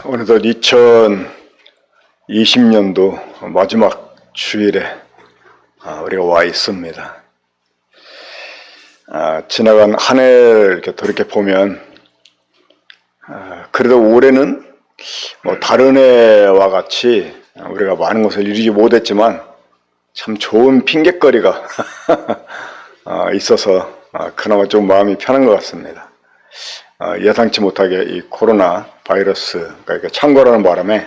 어느덧 2020년도 마지막 주일에 우리가 와 있습니다. 지나간 한 해를 이렇게 돌이켜 보면 그래도 올해는 뭐 다른 해와 같이 우리가 많은 것을 이루지 못했지만 참 좋은 핑곗거리가 있어서 그나마 좀 마음이 편한 것 같습니다. 예상치 못하게 이 코로나 바이러스가 이렇게 창궐하는 바람에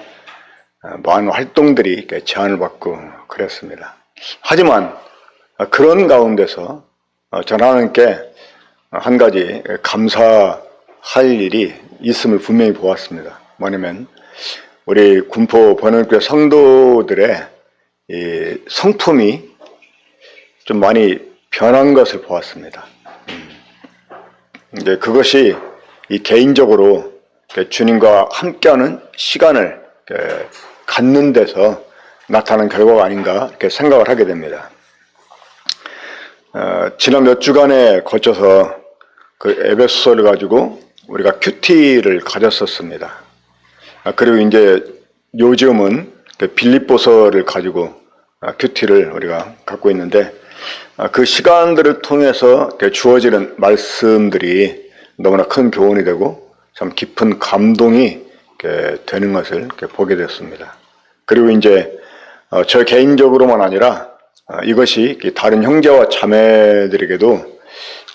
많은 활동들이 제한을 받고 그랬습니다. 하지만 그런 가운데서 저는 하나님께 한 가지 감사할 일이 있음을 분명히 보았습니다. 뭐냐면 우리 군포 번영교회 성도들의 이 성품이 좀 많이 변한 것을 보았습니다. 이제 그것이 이 개인적으로 주님과 함께하는 시간을 갖는 데서 나타난 결과가 아닌가 이렇게 생각을 하게 됩니다. 지난 몇 주간에 거쳐서 그 에베소서를 가지고 우리가 큐티를 가졌었습니다. 그리고 이제 요즘은 빌립보서를 가지고 큐티를 우리가 갖고 있는데 그 시간들을 통해서 주어지는 말씀들이 너무나 큰 교훈이 되고 참 깊은 감동이 되는 것을 보게 됐습니다. 그리고 이제 저 개인적으로만 아니라 이것이 다른 형제와 자매들에게도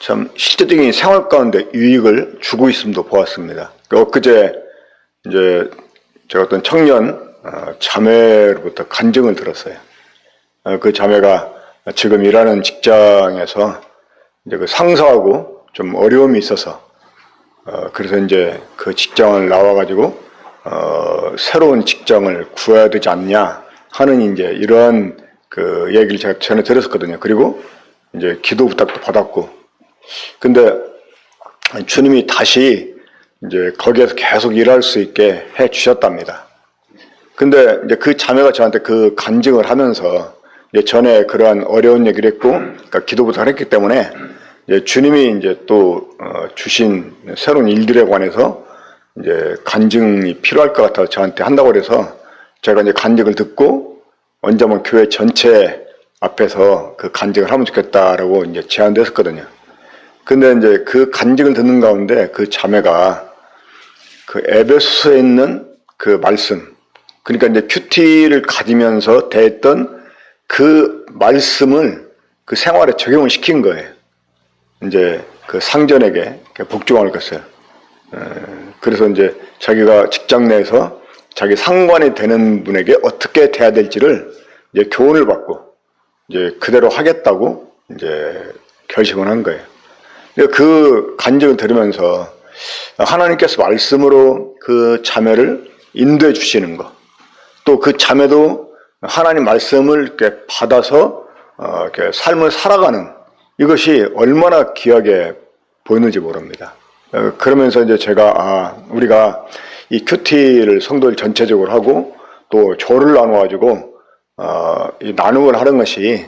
참 실제적인 생활 가운데 유익을 주고 있음도 보았습니다. 엊그제 이제 제가 어떤 청년 자매로부터 간증을 들었어요. 그 자매가 지금 일하는 직장에서 이제 그 상사하고 좀 어려움이 있어서 그래서 이제 그 직장을 나와가지고 새로운 직장을 구해야 되지 않냐 하는 이제 이러한 그 얘기를 제가 전에 들었었거든요. 그리고 이제 기도 부탁도 받았고, 근데 주님이 다시 이제 거기에서 계속 일할 수 있게 해 주셨답니다. 근데 이제 그 자매가 저한테 그 간증을 하면서 이제 전에 그러한 어려운 얘기를 했고, 그러니까 기도 부탁을 했기 때문에 이제 주님이 이제 또 주신 새로운 일들에 관해서 이제 간증이 필요할 것 같아서 저한테 한다고 그래서 제가 이제 간증을 듣고 언제 한번 교회 전체 앞에서 그 간증을 하면 좋겠다라고 이제 제안도 했었거든요. 근데 이제 그 간증을 듣는 가운데 그 자매가 그 에베소서에 있는 그 말씀, 그러니까 이제 큐티를 가지면서 대했던 그 말씀을 그 생활에 적용을 시킨 거예요. 이제 그 상전에게 복종할 것을. 그래서 이제 자기가 직장 내에서 자기 상관이 되는 분에게 어떻게 대해야 될지를 이제 교훈을 받고 이제 그대로 하겠다고 이제 결심을 한 거예요. 그 간증을 들으면서 하나님께서 말씀으로 그 자매를 인도해 주시는 것, 또 그 자매도 하나님 말씀을 이렇게 받아서 이렇게 삶을 살아가는 이것이 얼마나 귀하게 보이는지 모릅니다. 그러면서 이제 제가 우리가 이 큐티를 성도들 전체적으로 하고 또 조를 나눠가지고 이 나눔을 하는 것이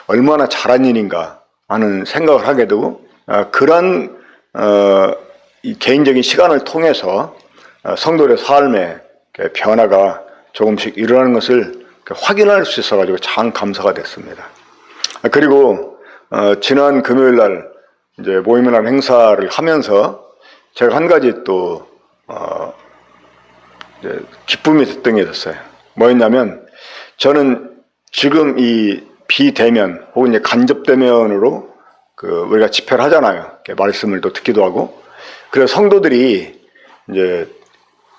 얼마나 잘한 일인가 하는 생각을 하게 되고 그런 이 개인적인 시간을 통해서 성도들의 삶의 변화가 조금씩 일어나는 것을 확인할 수 있어가지고 참 감사가 됐습니다. 그리고 지난 금요일 날 이제 모임을 하는 행사를 하면서 제가 한 가지 또 이제 기쁨이 됐던 게 있었어요. 뭐였냐면 저는 지금 이 비대면 혹은 이제 간접대면으로 그 우리가 집회를 하잖아요. 말씀을 또 듣기도 하고. 그래서 성도들이 이제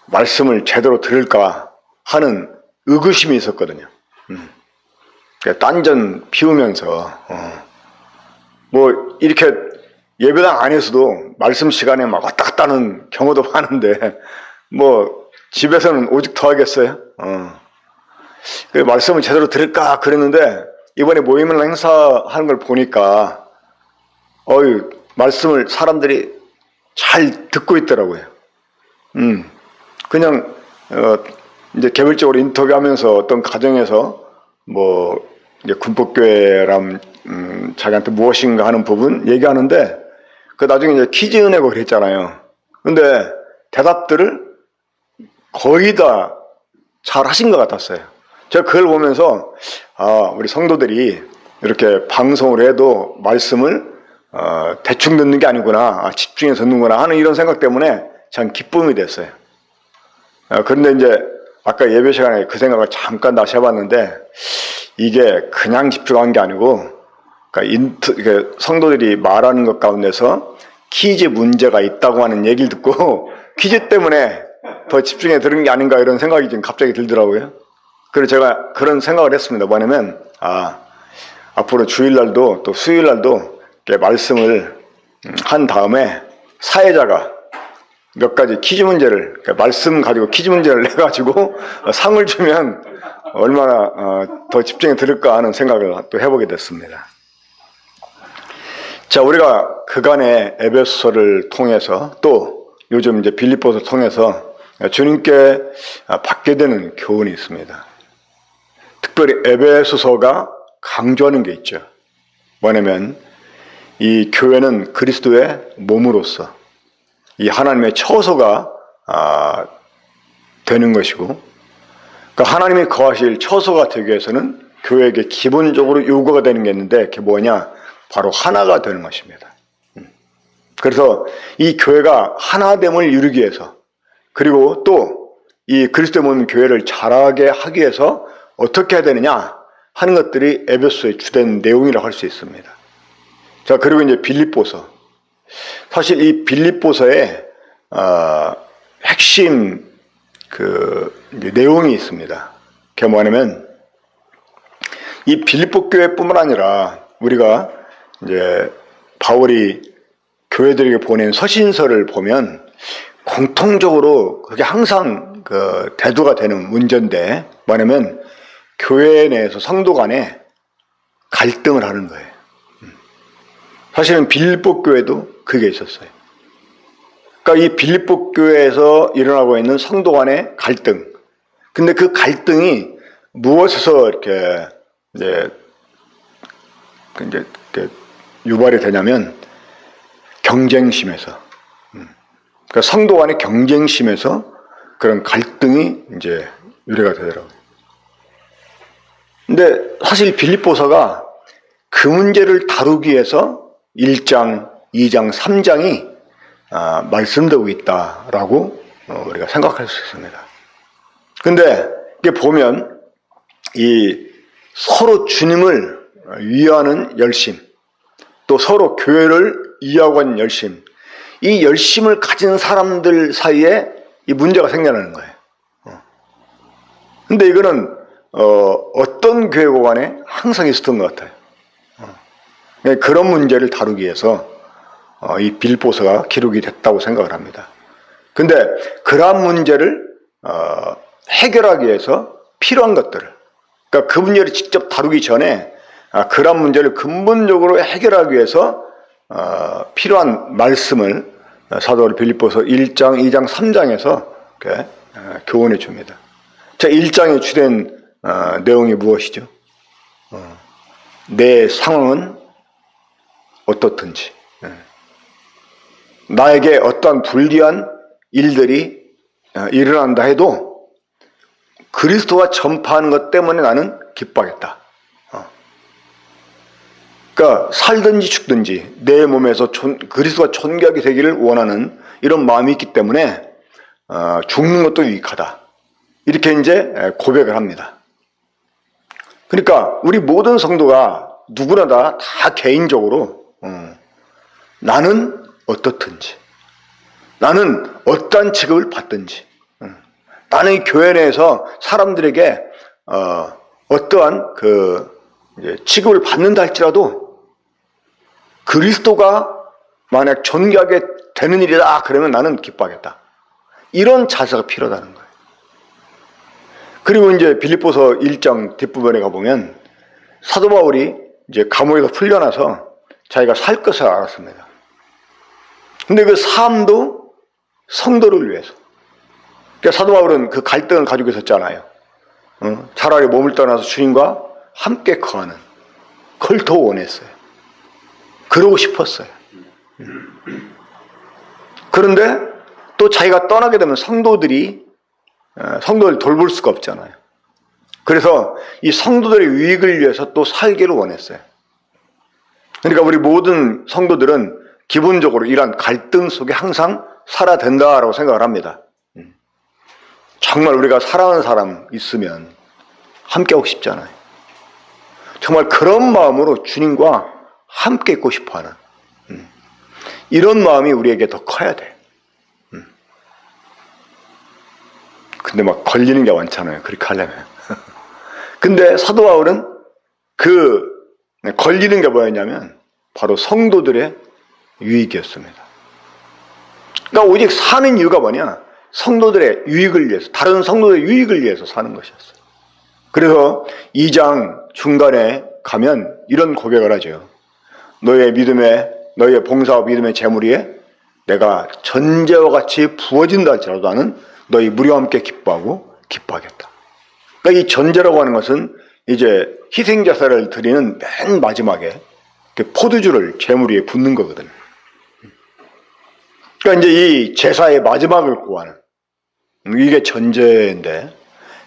말씀을 제대로 들을까 하는 의구심이 있었거든요. 딴전 피우면서 뭐 이렇게 예배당 안에서도 말씀 시간에 막 왔다 갔다 하는 경우도 많은데 뭐 집에서는 오직 더 하겠어요. 그 말씀을 제대로 들을까 그랬는데 이번에 모임을 행사하는 걸 보니까 말씀을 사람들이 잘 듣고 있더라고요. 그냥 이제 개별적으로 인터뷰하면서 어떤 가정에서 뭐 이제 군포교회람 자기한테 무엇인가 하는 부분 얘기하는데 그 나중에 이제 퀴즈 내고 그랬잖아요. 근데 대답들을 거의 다 잘 하신 것 같았어요. 제가 그걸 보면서 우리 성도들이 이렇게 방송을 해도 말씀을 대충 듣는 게 아니구나, 집중해서 듣는구나 하는 이런 생각 때문에 참 기쁨이 됐어요. 그런데 이제 아까 예배 시간에 그 생각을 잠깐 다시 해봤는데, 이게 그냥 집중한 게 아니고, 그러니까 성도들이 말하는 것 가운데서 퀴즈 문제가 있다고 하는 얘기를 듣고 퀴즈 때문에 더 집중해 들은 게 아닌가 이런 생각이 지금 갑자기 들더라고요. 그래서 제가 그런 생각을 했습니다. 뭐냐면 앞으로 주일날도 또 수요일날도 이렇게 말씀을 한 다음에 사회자가 몇 가지 퀴즈 문제를, 그러니까 말씀 가지고 퀴즈 문제를 내가지고 상을 주면 얼마나 더 집중해 들을까 하는 생각을 또 해보게 됐습니다. 자, 우리가 그간의 에베소서를 통해서 또 요즘 이제 빌립보서를 통해서 주님께 받게 되는 교훈이 있습니다. 특별히 에베소서가 강조하는 게 있죠. 뭐냐면 이 교회는 그리스도의 몸으로서 이 하나님의 처소가 되는 것이고, 그 하나님이 거하실 처소가 되기 위해서는 교회에게 기본적으로 요구가 되는 게 있는데, 그게 뭐냐? 바로 하나가 되는 것입니다. 그래서 이 교회가 하나됨을 이루기 위해서, 그리고 또 이 그리스도의 몸 교회를 자라게 하기 위해서 어떻게 해야 되느냐 하는 것들이 에베소의 주된 내용이라고 할 수 있습니다. 자, 그리고 이제 빌립보서. 사실 이 빌립보서에 핵심 이제 내용이 있습니다. 그게 뭐냐면 이 빌립보 교회뿐만 아니라 우리가 이제 바울이 교회들에게 보낸 서신서를 보면 공통적으로 그게 항상 대두가 되는 문제인데, 뭐냐면 교회 내에서 성도 간에 갈등을 하는 거예요. 사실은 빌립보 교회도 그게 있었어요. 그러니까 이 빌립보 교회에서 일어나고 있는 성도 간의 갈등. 근데 그 갈등이 무엇에서 이렇게 유발이 되냐면 경쟁심에서. 그러니까 성도 간의 경쟁심에서 그런 갈등이 이제 유래가 되더라고요. 근데 사실 빌립보서가 그 문제를 다루기 위해서 1장, 2장, 3장이 말씀되고 있다라고 우리가 생각할 수 있습니다. 근데 이게 보면 이 서로 주님을 위하는 열심, 또 서로 교회를 이해하고 하는 열심, 이 열심을 가진 사람들 사이에 이 문제가 생겨나는 거예요. 근데 이거는 어떤 교회고 간에 항상 있었던 것 같아요. 그런 문제를 다루기 위해서 이 빌립보서가 기록이 됐다고 생각을 합니다. 근데 그러한 문제를 해결하기 위해서 필요한 것들을, 그러니까 그 문제를 직접 다루기 전에 그러한 문제를 근본적으로 해결하기 위해서 필요한 말씀을 사도 빌립보서 1장, 2장, 3장에서 이렇게 교훈해 줍니다. 자, 1장의 주된 내용이 무엇이죠? 내 상황은 어떻든지, 나에게 어떠한 불리한 일들이 일어난다 해도 그리스도가 전파하는 것 때문에 나는 기뻐하겠다. 그러니까 살든지 죽든지 내 몸에서 그리스도가 존귀하게 되기를 원하는 이런 마음이 있기 때문에 죽는 것도 유익하다. 이렇게 이제 고백을 합니다. 그러니까 우리 모든 성도가 누구나 다 개인적으로 나는 어떻든지, 나는 어떠한 직업을 받든지, 나는 이 교회 내에서 사람들에게 어떠한 직업을 받는다 할지라도 그리스도가 만약 존귀하게 되는 일이다 그러면 나는 기뻐하겠다. 이런 자세가 필요하다는 거예요. 그리고 이제 빌립보서 1장 뒷부분에 가보면 사도 바울이 이제 감옥에서 풀려나서 자기가 살 것을 알았습니다. 근데 그 삶도 성도를 위해서. 그러니까 사도 바울은 그 갈등을 가지고 있었잖아요. 차라리 몸을 떠나서 주님과 함께 거하는, 그걸 더 원했어요. 그러고 싶었어요. 그런데 또 자기가 떠나게 되면 성도들이 성도들 돌볼 수가 없잖아요. 그래서 이 성도들의 유익을 위해서 또 살기를 원했어요. 그러니까 우리 모든 성도들은 기본적으로 이러한 갈등 속에 항상 살아야 된다라고 생각을 합니다. 정말 우리가 사랑하는 사람 있으면 함께하고 싶잖아요. 정말 그런 마음으로 주님과 함께 있고 싶어하는 이런 마음이 우리에게 더 커야 돼. 근데 막 걸리는 게 많잖아요. 그렇게 하려면. 근데 사도 바울은 그 걸리는 게 뭐였냐면 바로 성도들의 유익이었습니다. 그러니까 오직 사는 이유가 뭐냐? 성도들의 유익을 위해서, 다른 성도들의 유익을 위해서 사는 것이었어요. 그래서 2장 중간에 가면 이런 고백을 하죠. 너의 봉사와 믿음의 재물 위에 내가 전제와 같이 부어진다 할지라도 나는 너희 무리와 함께 기뻐하고 기뻐하겠다. 그러니까 이 전제라고 하는 것은 이제 희생제사를 드리는 맨 마지막에 포도주를 재물 위에 붓는 거거든요. 그러니까 이제 이 제사의 마지막을 구하는 이게 전제인데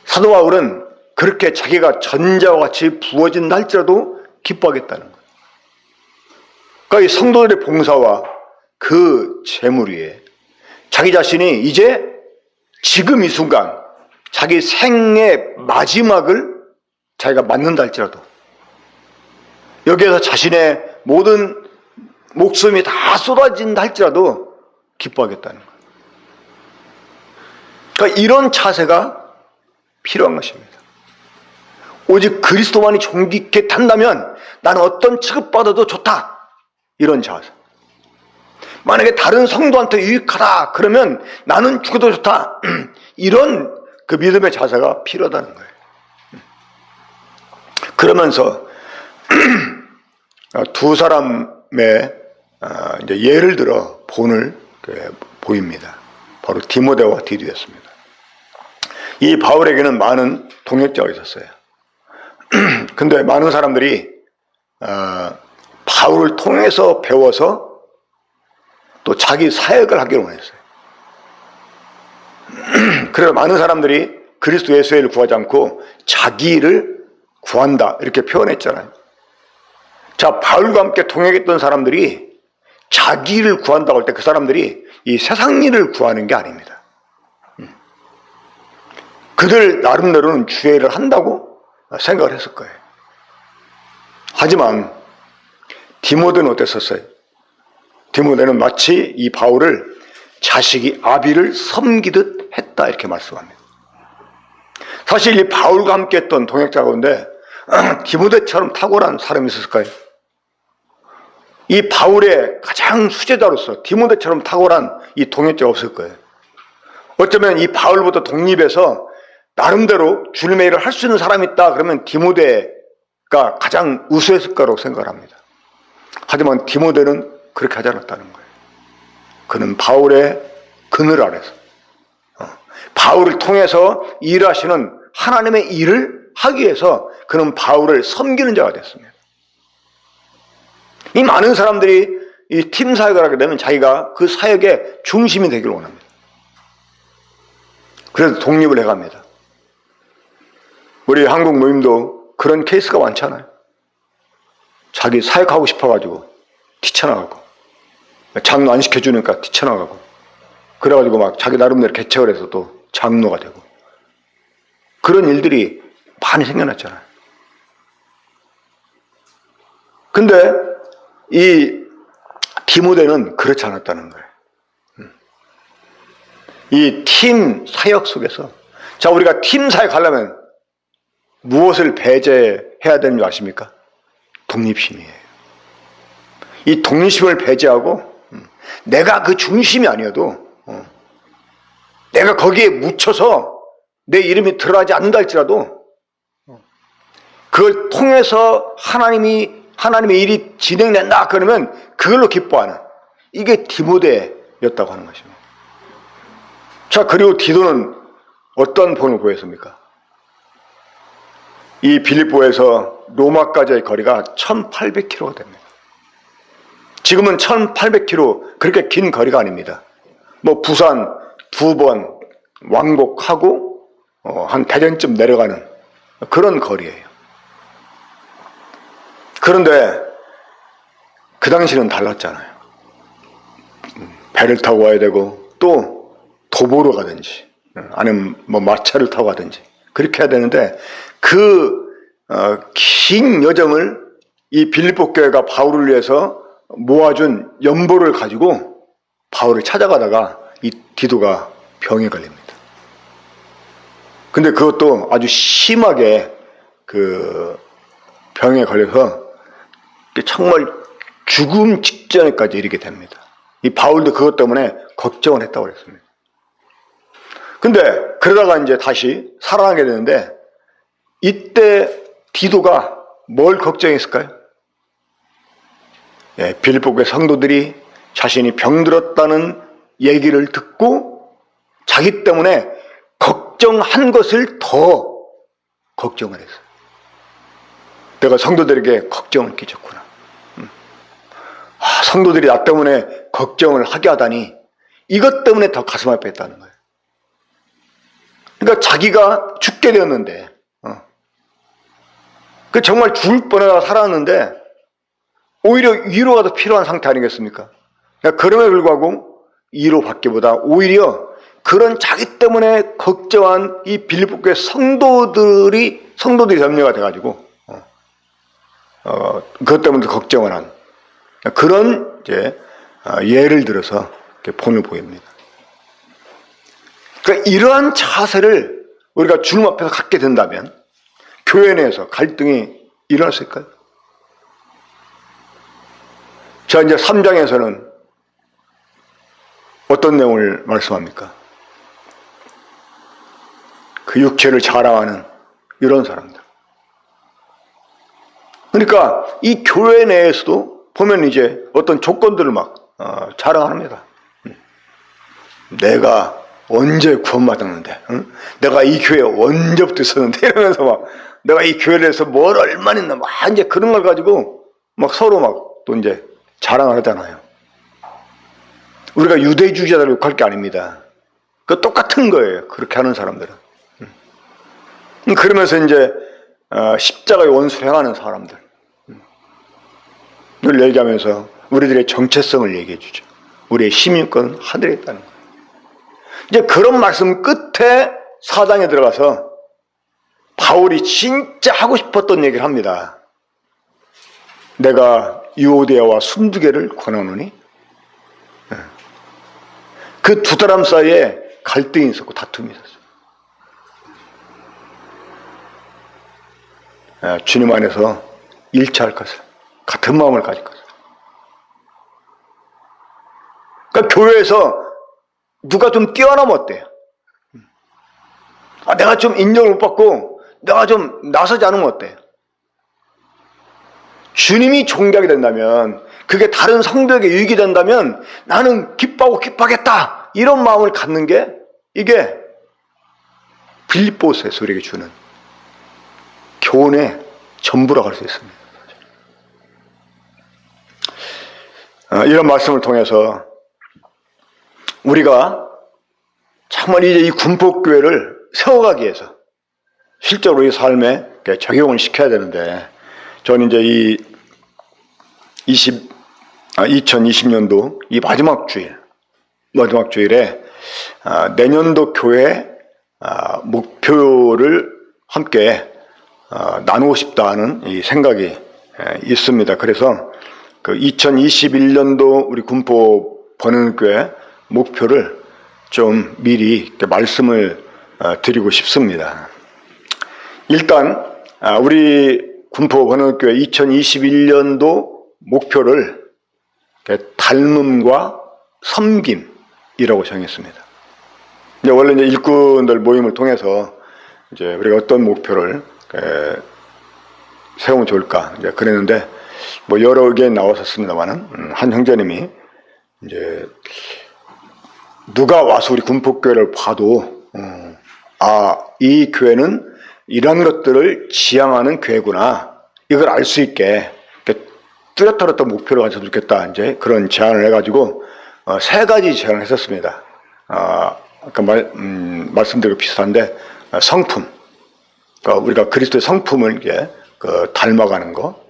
사도 바울은 그렇게 자기가 전제와 같이 부어진다 할지라도 기뻐하겠다는 거예요. 그러니까 이 성도들의 봉사와 그 재물 위에 자기 자신이 이제 지금 이 순간 자기 생의 마지막을 자기가 맞는다 할지라도 여기에서 자신의 모든 목숨이 다 쏟아진다 할지라도 기뻐하겠다는 거예요. 그러니까 이런 자세가 필요한 것입니다. 오직 그리스도만이 존귀케 탄다면 나는 어떤 취급받아도 좋다. 이런 자세. 만약에 다른 성도한테 유익하다 그러면 나는 죽어도 좋다. 이런 그 믿음의 자세가 필요하다는 거예요. 그러면서 두 사람의 이제 예를 들어 본을 보입니다. 바로 디모데와 디도였습니다. 이 바울에게는 많은 동역자가 있었어요. 근데 많은 사람들이 바울을 통해서 배워서 또 자기 사역을 하기를 원했어요. 그래서 많은 사람들이 그리스도 예수의 일을 구하지 않고 자기를 구한다 이렇게 표현했잖아요. 자, 바울과 함께 동역했던 사람들이 자기를 구한다고 할 때 그 사람들이 이 세상 일을 구하는 게 아닙니다. 그들 나름대로는 주의 일을 한다고 생각을 했을 거예요. 하지만 디모데는 어땠었어요? 디모데는 마치 이 바울을 자식이 아비를 섬기듯 했다 이렇게 말씀합니다. 사실 이 바울과 함께 했던 동역자 가운데 디모데처럼 탁월한 사람이 있었을까요? 이 바울의 가장 수제자로서 디모데처럼 탁월한 이 동역자가 없을 거예요. 어쩌면 이 바울보다 독립해서 나름대로 주님의 일을 할 수 있는 사람이 있다 그러면 디모데가 가장 우수했을 거라고 생각을 합니다. 하지만 디모데는 그렇게 하지 않았다는 거예요. 그는 바울의 그늘 아래서 바울을 통해서 일하시는 하나님의 일을 하기 위해서 그는 바울을 섬기는 자가 됐습니다. 이 많은 사람들이 이 팀 사역을 하게 되면 자기가 그 사역의 중심이 되기를 원합니다. 그래서 독립을 해갑니다. 우리 한국 모임도 그런 케이스가 많잖아요. 자기 사역하고 싶어가지고 뛰쳐나가고 장로 안 시켜주니까 뛰쳐나가고 그래가지고 막 자기 나름대로 개척을 해서 또 장로가 되고 그런 일들이 많이 생겨났잖아요. 근데 이 디모데는 그렇지 않았다는 거예요. 이 팀 사역 속에서 자 우리가 팀 사역하려면 무엇을 배제해야 되는 줄 아십니까? 독립심이에요. 이 독립심을 배제하고 내가 그 중심이 아니어도 내가 거기에 묻혀서 내 이름이 드러나지 않는다 할지라도 그걸 통해서 하나님의 일이 진행된다 그러면 그걸로 기뻐하는 이게 디모데였다고 하는 것입니다. 자, 그리고 디도는 어떤 본을 보였습니까? 이 빌립보에서 로마까지의 거리가 1800km가 됩니다. 지금은 1800km 그렇게 긴 거리가 아닙니다. 뭐 부산 2번 왕복하고 한 대전쯤 내려가는 그런 거리예요. 그런데 그 당시는 달랐잖아요. 배를 타고 와야 되고 또 도보로 가든지 아니면 뭐 마차를 타고 가든지 그렇게 해야 되는데 그 긴 여정을 이 빌립보 교회가 바울을 위해서 모아준 연보를 가지고 바울을 찾아가다가 이 디도가 병에 걸립니다. 근데 그것도 아주 심하게 그 병에 걸려서 정말 죽음 직전에까지 이르게 됩니다. 이 바울도 그것 때문에 걱정을 했다고 그랬습니다. 근데 그러다가 이제 다시 살아나게 되는데 이때 디도가 뭘 걱정했을까요? 예, 빌립보 교회 성도들이 자신이 병들었다는 얘기를 듣고 자기 때문에 걱정한 것을 더 걱정을 했어요. 내가 성도들에게 걱정을 끼쳤구나. 성도들이 나 때문에 걱정을 하게 하다니 이것 때문에 더 가슴 아팠다는 거예요. 그러니까 자기가 죽게 되었는데 그 정말 죽을 뻔하다가 살았는데 오히려 위로가 더 필요한 상태 아니겠습니까? 그러니까 그럼에도 불구하고 위로받기보다 오히려 그런 자기 때문에 걱정한 이 빌립보 교회 성도들이 염려가 돼가지고 그것 때문에 걱정을 한 그런 이제 예를 들어서 본을 보입니다. 그러니까 이러한 자세를 우리가 주님 앞에서 갖게 된다면 교회 내에서 갈등이 일어날 수 있을까요? 자, 이제 3장에서는 어떤 내용을 말씀합니까? 그 육체를 자랑하는 이런 사람들. 그러니까 이 교회 내에서도 보면 이제 어떤 조건들을 막 자랑합니다. 내가 언제 구원받았는데, 응? 내가 이 교회에 언제부터 있었는데 이러면서 막 내가 이 교회에서 뭘 얼마나 했나 막 이제 그런 걸 가지고 막 서로 막 또 이제 자랑을 하잖아요. 우리가 유대주의자들을 욕할 게 아닙니다. 그 똑같은 거예요. 그렇게 하는 사람들은. 그러면서 이제 십자가의 원수를 행하는 사람들. 늘 얘기하면서 우리들의 정체성을 얘기해 주죠. 우리의 시민권은 하늘에 있다는 거예요. 이제 그런 말씀 끝에 4장에 들어가서 바울이 진짜 하고 싶었던 얘기를 합니다. 내가 유오데아와 순두개를 권하노니 그 두 사람 사이에 갈등이 있었고 다툼이 있었어요. 주님 안에서 일치할 것을 같은 마음을 가질 것을. 그러니까 교회에서 누가 좀 뛰어나면 어때요? 내가 좀 인정을 못 받고 내가 좀 나서지 않으면 어때요? 주님이 존귀하게 된다면 그게 다른 성도에게 유익이 된다면 나는 기뻐하고 기뻐하겠다 이런 마음을 갖는 게 이게 빌립보서에서 우리에게 주는 교훈의 전부라고 할 수 있습니다. 이런 말씀을 통해서 우리가 정말 이제 이 군포교회를 세워가기 위해서 실제로 이 삶에 적용을 시켜야 되는데 저는 이제 이 2020년도 이 마지막 주일에 내년도 교회 목표를 함께 나누고 싶다는 이 생각이 있습니다. 그래서 그 2021년도 우리 군포 번영교회 목표를 좀 미리 말씀을 드리고 싶습니다. 일단 우리 군포 번영교회 2021년도 목표를 닮음과 섬김이라고 정했습니다. 원래 이제 일꾼들 모임을 통해서 이제 우리가 어떤 목표를 세우면 좋을까 이제 그랬는데 뭐 여러 의견이 나왔었습니다만은 한 형제님이 이제 누가 와서 우리 군포교회를 봐도 이 교회는 이런 것들을 지향하는 교회구나 이걸 알 수 있게 뚜렷한 어떤 목표를 가졌으면 좋겠다 이제 그런 제안을 해가지고 3가지 제안을 했었습니다. 아까 말씀드리고 비슷한데 성품, 그러니까 우리가 그리스도의 성품을 이제 닮아가는 거,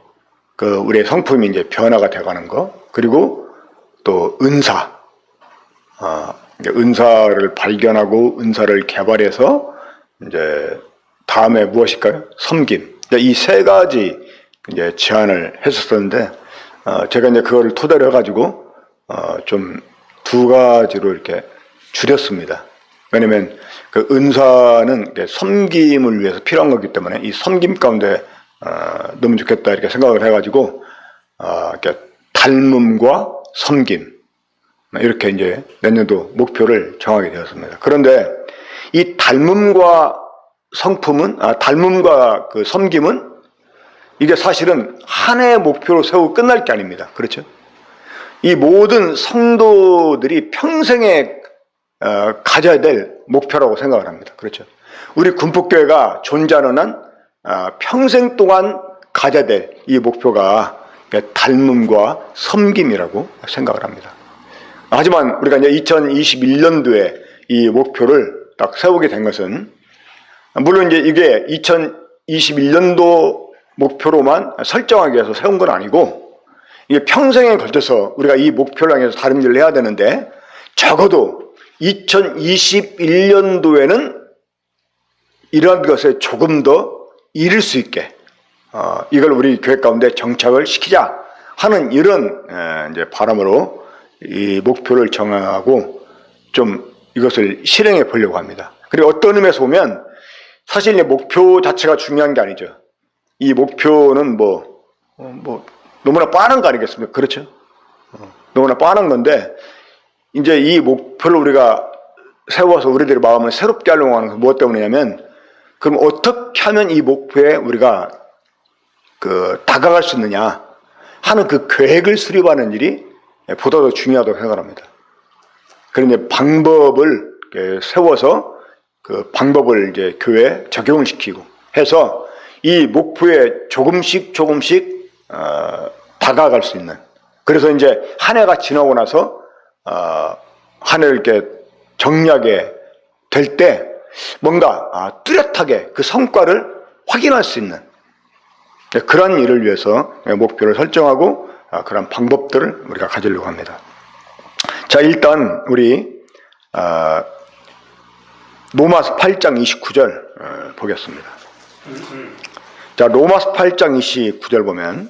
우리의 성품이 이제 변화가 돼가는 거, 그리고 또 은사, 은사를 발견하고 은사를 개발해서 이제 다음에 무엇일까요? 섬김. 이 세 가지 이제 제안을 했었었는데, 제가 이제 그거를 토대로 해가지고 좀 두 가지로 이렇게 줄였습니다. 왜냐면 그 은사는 섬김을 위해서 필요한 거기 때문에 이 섬김 가운데 너무 좋겠다 이렇게 생각을 해가지고 이렇게 닮음과 섬김 이렇게 이제 내년도 목표를 정하게 되었습니다. 그런데 이 닮음과 닮음과 그 섬김은 이게 사실은 한 해의 목표로 세우고 끝날 게 아닙니다. 그렇죠? 이 모든 성도들이 평생에 가져야 될 목표라고 생각을 합니다. 그렇죠? 우리 군폭교회가 존재하는 한 평생 동안 가져야 될 이 목표가 닮음과 섬김이라고 생각을 합니다. 하지만 우리가 이제 2021년도에 이 목표를 딱 세우게 된 것은 물론 이제 이게 2021년도 목표로만 설정하기 위해서 세운 건 아니고 이게 평생에 걸쳐서 우리가 이 목표를 향해서 다른 일을 해야 되는데 적어도 2021년도에는 이러한 것에 조금 더 이룰 수 있게 이걸 우리 교회 가운데 정착을 시키자 하는 이런 이제 바람으로 이 목표를 정하고 좀 이것을 실행해 보려고 합니다. 그리고 어떤 의미에서 보면 사실 이제 목표 자체가 중요한 게 아니죠. 이 목표는 뭐 너무나 뻔한 거 아니겠습니까? 그렇죠? 너무나 뻔한 건데 이제 이 목표를 우리가 세워서 우리들의 마음을 새롭게 하려고 하는 건 무엇 때문이냐면 그럼 어떻게 하면 이 목표에 우리가 다가갈 수 있느냐 하는 그 계획을 수립하는 일이 보다 더 중요하다고 생각합니다. 그런데 방법을 세워서 그 방법을 이제 교회에 적용을 시키고 해서 이 목표에 조금씩 다가갈 수 있는. 그래서 이제 한 해가 지나고 나서 한 해를 이렇게 정리하게 될 때 뭔가 뚜렷하게 그 성과를 확인할 수 있는 그런 일을 위해서 목표를 설정하고 그런 방법들을 우리가 가지려고 합니다. 자, 일단 우리 로마서 8장 29절 보겠습니다. 자, 로마서 8장 29절 보면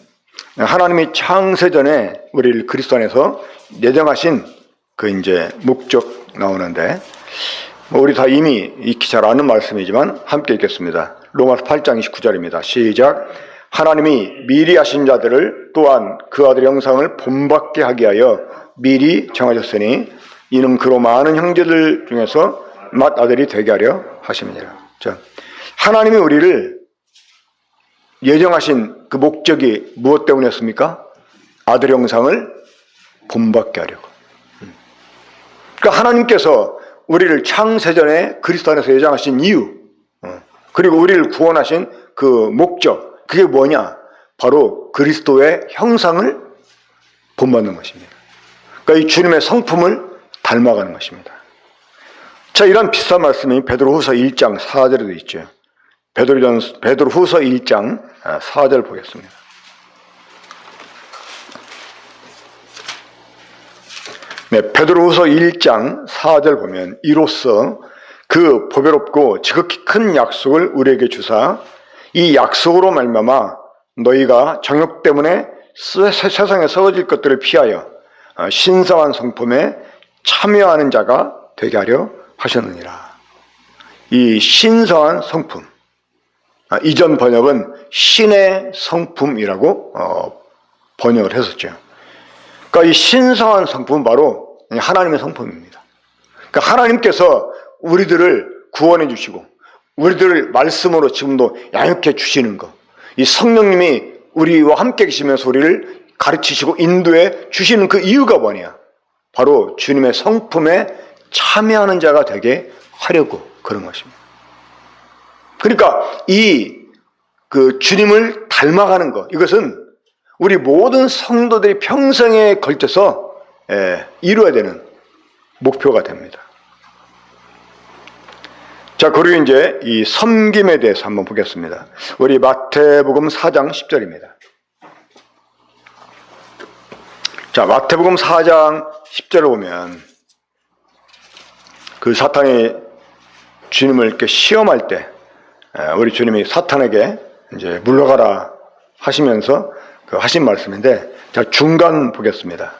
하나님이 창세전에 우리를 그리스도 안에서 예정하신 그 이제 목적 나오는데 우리 다 이미 익히 잘 아는 말씀이지만 함께 읽겠습니다. 로마서 8장 29절입니다. 시작. 하나님이 미리 하신 자들을 또한 그 아들의 형상을 본받게 하게 하여 미리 정하셨으니 이는 그로 많은 형제들 중에서 맏아들이 되게 하려 하심이니라. 자, 하나님이 우리를 예정하신 그 목적이 무엇 때문이었습니까? 아들 형상을 본받게 하려고. 그러니까 하나님께서 우리를 창세전에 그리스도 안에서 예정하신 이유, 그리고 우리를 구원하신 그 목적, 그게 뭐냐? 바로 그리스도의 형상을 본받는 것입니다. 그러니까 이 주님의 성품을 닮아가는 것입니다. 자, 이런 비슷한 말씀이 베드로후서 1장 4절에도 있죠. 베드로후서 1장 4절 보겠습니다. 네, 베드로후서 1장 4절 보면 이로써 그 보배롭고 지극히 큰 약속을 우리에게 주사 이 약속으로 말미암아 너희가 정욕 때문에 세상에 썩어질 것들을 피하여 신성한 성품에 참여하는 자가 되게 하려 하셨느니라. 이 신성한 성품, 이전 번역은 신의 성품이라고 번역을 했었죠. 그러니까 이 신성한 성품은 바로 하나님의 성품입니다. 그러니까 하나님께서 우리들을 구원해 주시고 우리들을 말씀으로 지금도 양육해 주시는 것, 이 성령님이 우리와 함께 계시면서 우리를 가르치시고 인도해 주시는 그 이유가 뭐냐? 바로 주님의 성품에 참여하는 자가 되게 하려고 그런 것입니다. 그러니까 그 주님을 닮아가는 것, 이것은 우리 모든 성도들이 평생에 걸쳐서 이루어야 되는 목표가 됩니다. 자, 그리고 이제 이 섬김에 대해서 한번 보겠습니다. 우리 마태복음 4장 10절입니다. 자, 마태복음 4장 10절을 보면 그 사탄이 주님을 이렇게 시험할 때 우리 주님이 사탄에게 이제 물러가라 하시면서 그 하신 말씀인데, 자, 중간 보겠습니다.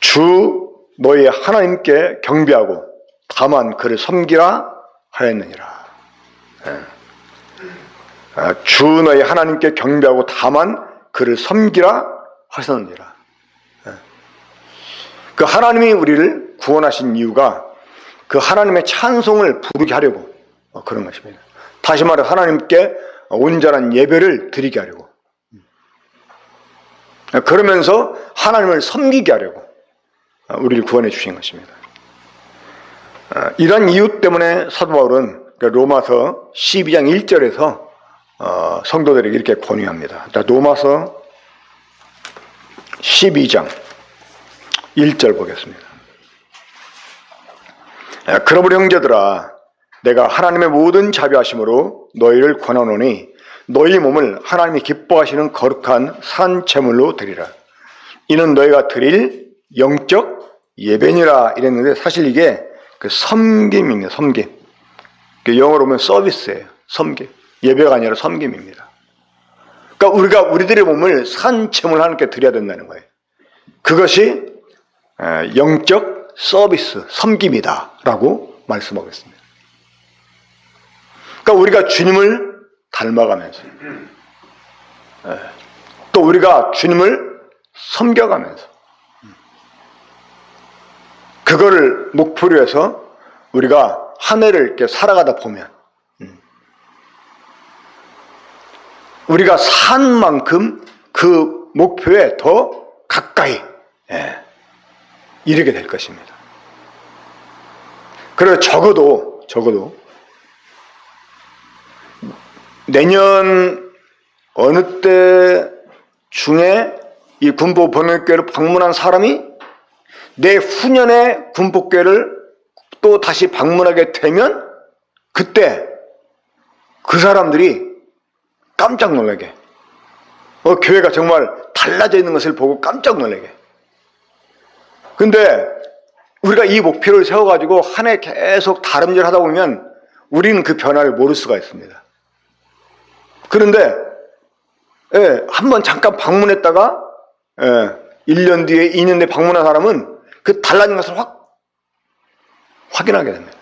주 너희 하나님께 경배하고 다만 그를 섬기라 하였느니라. 주 너희 하나님께 경배하고 다만 그를 섬기라 하셨느니라. 그 하나님이 우리를 구원하신 이유가 그 하나님의 찬송을 부르게 하려고 그런 것입니다. 다시 말해 하나님께 온전한 예배를 드리게 하려고, 그러면서 하나님을 섬기게 하려고 우리를 구원해 주신 것입니다. 이런 이유 때문에 사도 바울은 로마서 12장 1절에서 성도들에게 이렇게 권유합니다. 자, 로마서 12장 1절 보겠습니다. 그러므로 형제들아, 내가 하나님의 모든 자비하심으로 너희를 권하노니 너희 몸을 하나님이 기뻐하시는 거룩한 산 제물로 드리라. 이는 너희가 드릴 영적 예배니라 이랬는데, 사실 이게 그 섬김입니다. 섬김. 영어로 보면 서비스예요. 섬김. 예배가 아니라 섬김입니다. 그러니까 우리가 우리들의 몸을 산 제물 하나님께 드려야 된다는 거예요. 그것이 영적 서비스, 섬김이다라고 말씀하고 있습니다. 그러니까 우리가 주님을 닮아가면서, 또 우리가 주님을 섬겨가면서, 그거를 목표로 해서 우리가 한 해를 이렇게 살아가다 보면 우리가 산 만큼 그 목표에 더 가까이 이르게 될 것입니다. 그래서 적어도 내년 어느 때 중에 이 군포 번역교회를 방문한 사람이 내 후년에 군포교회를 또 다시 방문하게 되면 그때 그 사람들이 깜짝 놀라게, 교회가 정말 달라져 있는 것을 보고 깜짝 놀라게. 근데 우리가 이 목표를 세워가지고 한 해 계속 다름질 하다 보면 우리는 그 변화를 모를 수가 있습니다. 그런데 한번 잠깐 방문했다가 1년 뒤에 2년 뒤에 방문한 사람은 그 달라진 것을 확인하게 됩니다.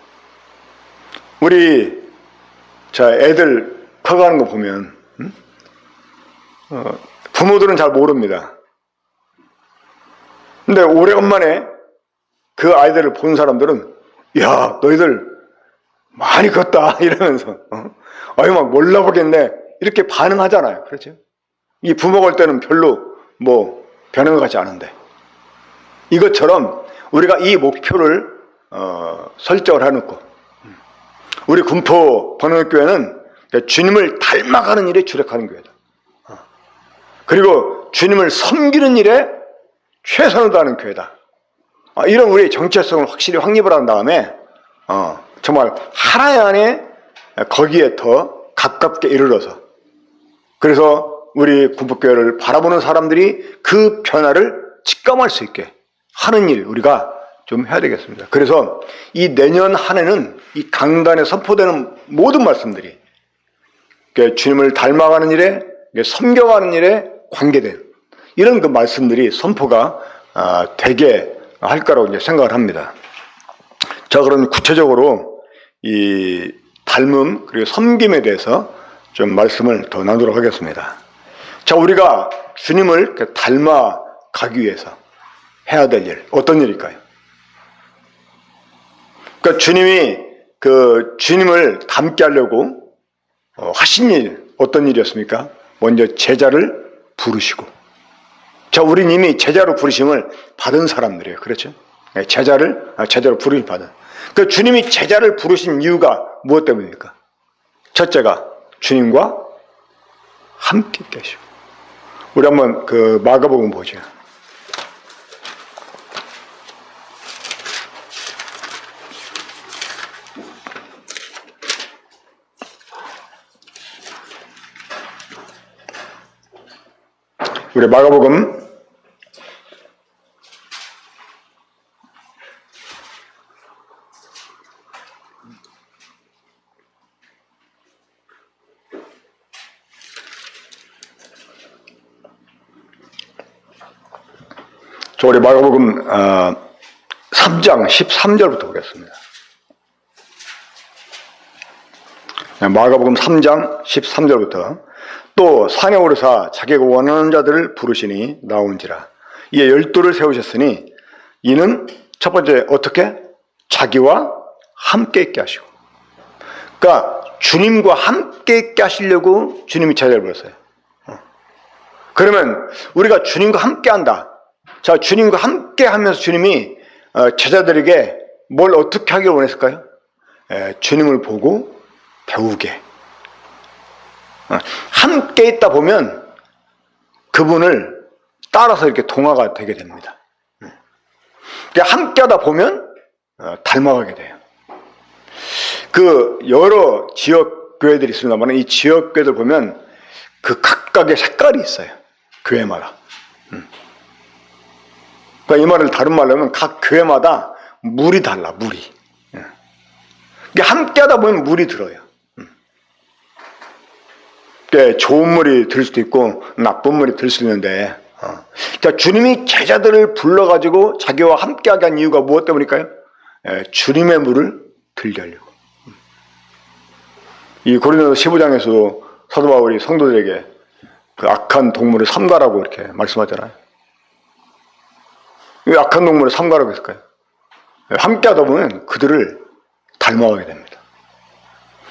우리 애들 커가는 거 보면 부모들은 잘 모릅니다. 근데 오래간만에 그 아이들을 본 사람들은 야, 너희들 많이 컸다 이러면서 아유 막 몰라보겠네 이렇게 반응하잖아요. 그렇죠? 이 부모가 올 때는 별로 변한 것 같지 않은데, 이것처럼 우리가 이 목표를 설정을 해놓고 우리 군포 번역교회는 주님을 닮아가는 일에 주력하는 교회다. 그리고 주님을 섬기는 일에 최선을 다하는 교회다. 이런 우리의 정체성을 확실히 확립을 한 다음에 정말 하나의 안에 거기에 더 가깝게 이르러서, 그래서 우리 군포교회를 바라보는 사람들이 그 변화를 직감할 수 있게 하는 일 우리가 좀 해야 되겠습니다. 그래서 이 내년 한 해는 이 강단에 선포되는 모든 말씀들이 주님을 닮아가는 일에, 섬겨가는 일에 관계된 이런 그 말씀들이 선포가 되게 할 거라고 이제 생각을 합니다. 자, 그럼 구체적으로 이 닮음 그리고 섬김에 대해서 좀 말씀을 더 나누도록 하겠습니다. 자, 우리가 주님을 닮아가기 위해서 해야 될 일, 어떤 일일까요? 그러니까 주님이 주님을 닮게 하려고 하신 일, 어떤 일이었습니까? 먼저 제자를 부르시고. 자, 우린 이미 제자로 부르심을 받은 사람들이에요. 그렇죠? 제자로 부르심 받은. 그 주님이 제자를 부르신 이유가 무엇 때문입니까? 첫째가 주님과 함께 계시고. 우리 한번 마가복음 보죠. 우리 마가복음 3장 13절부터 보겠습니다. 마가복음 3장 13절부터 또 산에 오르사 자기가 원하는 자들을 부르시니 나온지라. 이에 12를 세우셨으니 이는 첫 번째 어떻게? 자기와 함께 있게 하시고. 그러니까 주님과 함께 있게 하시려고 주님이 제자를 불렀어요. 그러면 우리가 주님과 함께 한다. 자, 주님과 함께 하면서 주님이 제자들에게 뭘 어떻게 하길 원했을까요? 주님을 보고 배우게. 함께 있다 보면 그분을 따라서 이렇게 동화가 되게 됩니다. 함께 하다 보면 닮아가게 돼요. 그 여러 지역 교회들이 있습니다만 이 지역 교회들 보면 그 각각의 색깔이 있어요. 교회마다. 그러니까 이 말을 다른 말로 하면 각 교회마다 물이 달라, 물이. 함께 하다 보면 물이 들어요. 좋은 물이 들 수도 있고 나쁜 물이 들 수 있는데 자, 주님이 제자들을 불러가지고 자기와 함께하게 한 이유가 무엇 때문일까요? 주님의 물을 들게 하려고. 이 고린도서 15장에서도 사도 바울이 성도들에게 그 악한 동물을 삼가라고 이렇게 말씀하잖아요. 왜 악한 동물을 삼가라고 했을까요? 함께하다 보면 그들을 닮아가게 됩니다.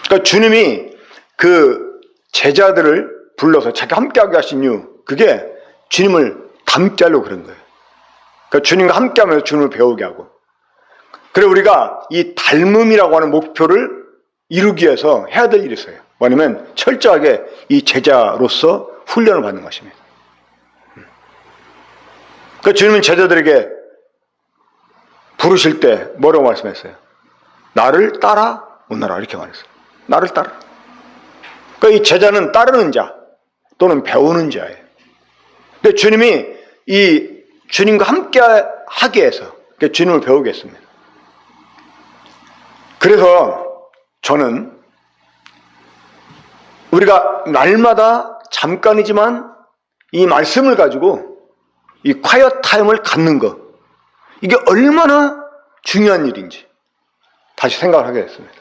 그러니까 주님이 그 제자들을 불러서 자기 함께하게 하신 이유, 그게 주님을 닮게 하려고 그런 거예요. 그러니까 주님과 함께하면서 주님을 배우게 하고. 그래 우리가 이 닮음이라고 하는 목표를 이루기 위해서 해야 될 일이 있어요. 뭐냐면 철저하게 이 제자로서 훈련을 받는 것입니다. 그러니까 주님은 제자들에게 부르실 때 뭐라고 말씀했어요? 나를 따라 오너라 이렇게 말했어요. 나를 따라. 그러니까 이 제자는 따르는 자 또는 배우는 자예요. 근데 주님이 이 주님과 함께 하기 위해서 주님을 배우게 했습니다. 그래서 저는 우리가 날마다 잠깐이지만 이 말씀을 가지고 이 quiet 타임을 갖는 것, 이게 얼마나 중요한 일인지 다시 생각을 하게 됐습니다.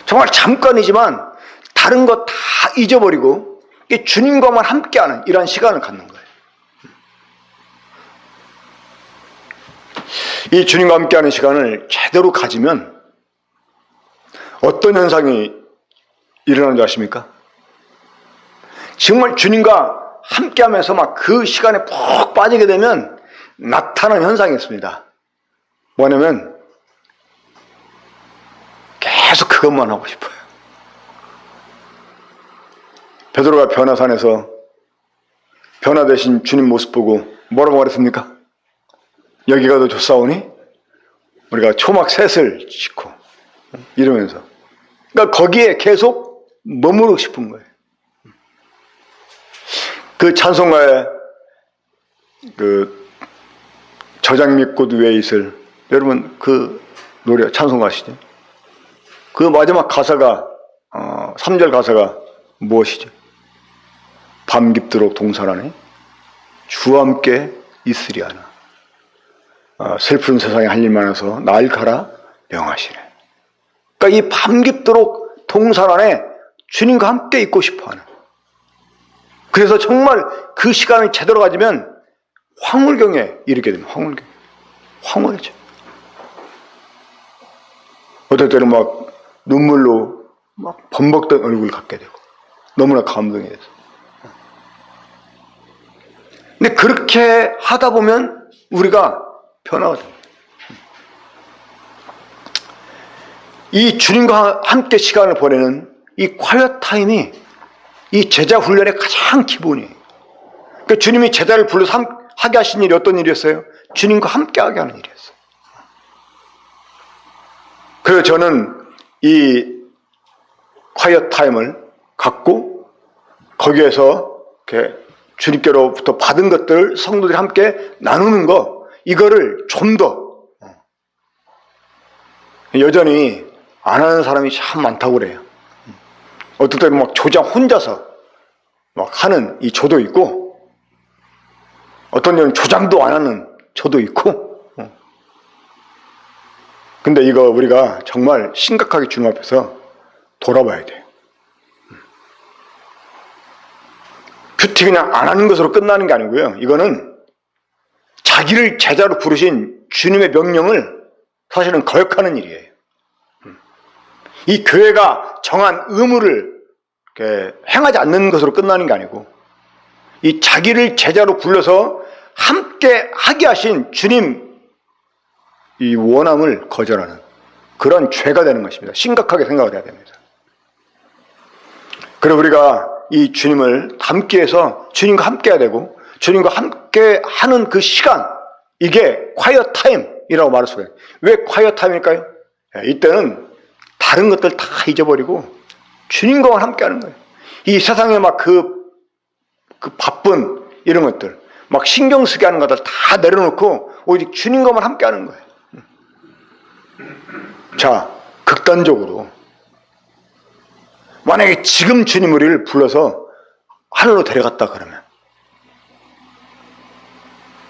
정말 잠깐이지만 다른 거 다 잊어버리고 주님과만 함께하는 이러한 시간을 갖는 거예요. 이 주님과 함께하는 시간을 제대로 가지면 어떤 현상이 일어나는 줄 아십니까? 정말 주님과 함께하면서 막 그 시간에 푹 빠지게 되면 나타나는 현상이 있습니다. 뭐냐면 계속 그것만 하고 싶어요. 베드로가 변화산에서 변화되신 주님 모습 보고 뭐라고 말했습니까? 여기가 더 좋사오니 우리가 초막 셋을 짓고 이러면서, 그러니까 거기에 계속 머무르고 싶은 거예요. 그 찬송가에 그 저장 및 꽃 위에 있을, 여러분 그 노래 찬송가 아시죠? 그 마지막 가사가 3절 가사가 무엇이죠? 밤 깊도록 동산하네 주와 함께 있으리 하나 슬픈 세상에 할 일 많아서 날 가라 명하시네. 그러니까 이 밤 깊도록 동산 안에 주님과 함께 있고 싶어하는. 그래서 정말 그 시간을 제대로 가지면 황홀경에 이르게 됩니다. 황홀해져. 어떨 때는 막 눈물로 막 범벅된 얼굴을 갖게 되고 너무나 감동이 돼서. 근데 그렇게 하다 보면 우리가 변화가 됩니다. 이 주님과 함께 시간을 보내는 이 quiet 타임이 이 제자 훈련의 가장 기본이에요. 그러니까 주님이 제자를 불러서 하게 하신 일이 어떤 일이었어요? 주님과 함께 하게 하는 일이었어요. 그래서 저는 이 quiet 타임을 갖고 거기에서 이렇게 주님께로부터 받은 것들 성도들이 함께 나누는 거, 이거를 좀 더 여전히 안 하는 사람이 참 많다고 그래요. 어떨 때는 막 조장 혼자서 막 하는 이 조도 있고, 어떤 때는 조장도 안 하는 조도 있고. 근데 이거 우리가 정말 심각하게 주님 앞에서 돌아봐야 돼요. 큐티 그냥 안 하는 것으로 끝나는 게 아니고요. 이거는 자기를 제자로 부르신 주님의 명령을 사실은 거역하는 일이에요. 이 교회가 정한 의무를 행하지 않는 것으로 끝나는 게 아니고, 이 자기를 제자로 불러서 함께 하게 하신 주님 이 원함을 거절하는 그런 죄가 되는 것입니다. 심각하게 생각을 해야 됩니다. 그리고 우리가 이 주님을 함께 해서 주님과 함께 해야 되고, 주님과 함께 하는 그 시간, 이게 quiet time이라고 말할 수가 있어요. 왜 quiet time일까요? 이때는 다른 것들 다 잊어버리고 주님과 함께 하는 거예요. 이 세상에 막 그 바쁜 이런 것들, 막 신경 쓰게 하는 것들 다 내려놓고 오직 주님과만 함께 하는 거예요. 자, 극단적으로 만약에 지금 주님 우리를 불러서 하늘로 데려갔다 그러면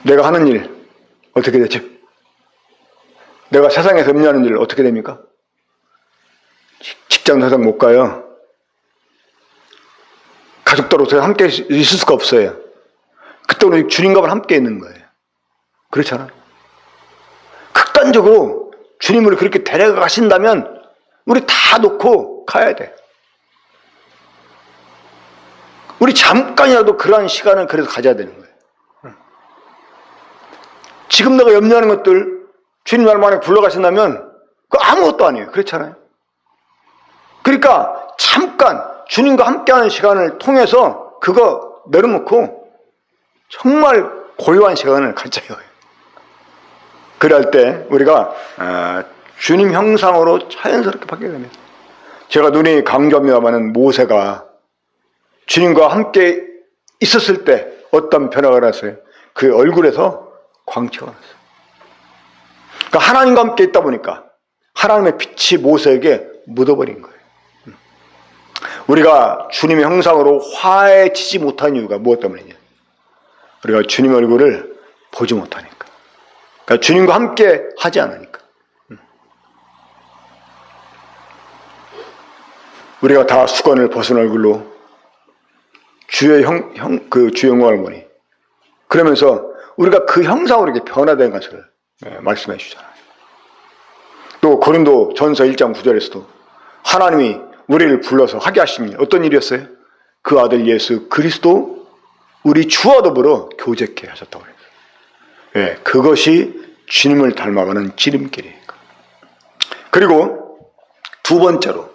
내가 하는 일 어떻게 되죠? 내가 세상에서 염려하는 일 어떻게 됩니까? 직장 세상 못 가요. 가족들하고 함께 있을 수가 없어요. 그때 우리 주님과만 함께 있는 거예요. 그렇잖아요. 극단적으로 주님을 그렇게 데려가신다면 우리 다 놓고 가야 돼. 우리 잠깐이라도 그러한 시간을 그래서 가져야 되는 거예요. 지금 내가 염려하는 것들 주님 날 만에 불러가신다면 그거 아무것도 아니에요. 그렇잖아요. 그러니까 잠깐 주님과 함께하는 시간을 통해서 그거 내려놓고 정말 고요한 시간을 가져야 해요. 그럴 때 우리가 주님 형상으로 자연스럽게 바뀌게 됩니다. 제가 눈이 강조합니다마는 모세가 주님과 함께 있었을 때 어떤 변화가 났어요? 그 얼굴에서 광채가 났어요. 그러니까 하나님과 함께 있다 보니까 하나님의 빛이 모세에게 묻어버린 거예요. 우리가 주님의 형상으로 화해지지 못한 이유가 무엇 때문이냐? 우리가 주님 얼굴을 보지 못하니까. 그러니까 주님과 함께 하지 않으니까. 우리가 다 수건을 벗은 얼굴로 주의 주의 영광을 보니, 그러면서 우리가 그 형상으로 이렇게 변화된 것을 말씀해 주잖아요. 또 고린도 전서 1장 9절에서도 하나님이 우리를 불러서 하게 하신 일, 어떤 일이었어요? 그 아들 예수 그리스도 우리 주와 더불어 교제케 하셨다고 해요. 예, 그것이 주님을 닮아가는 지름길이에요. 그리고 두 번째로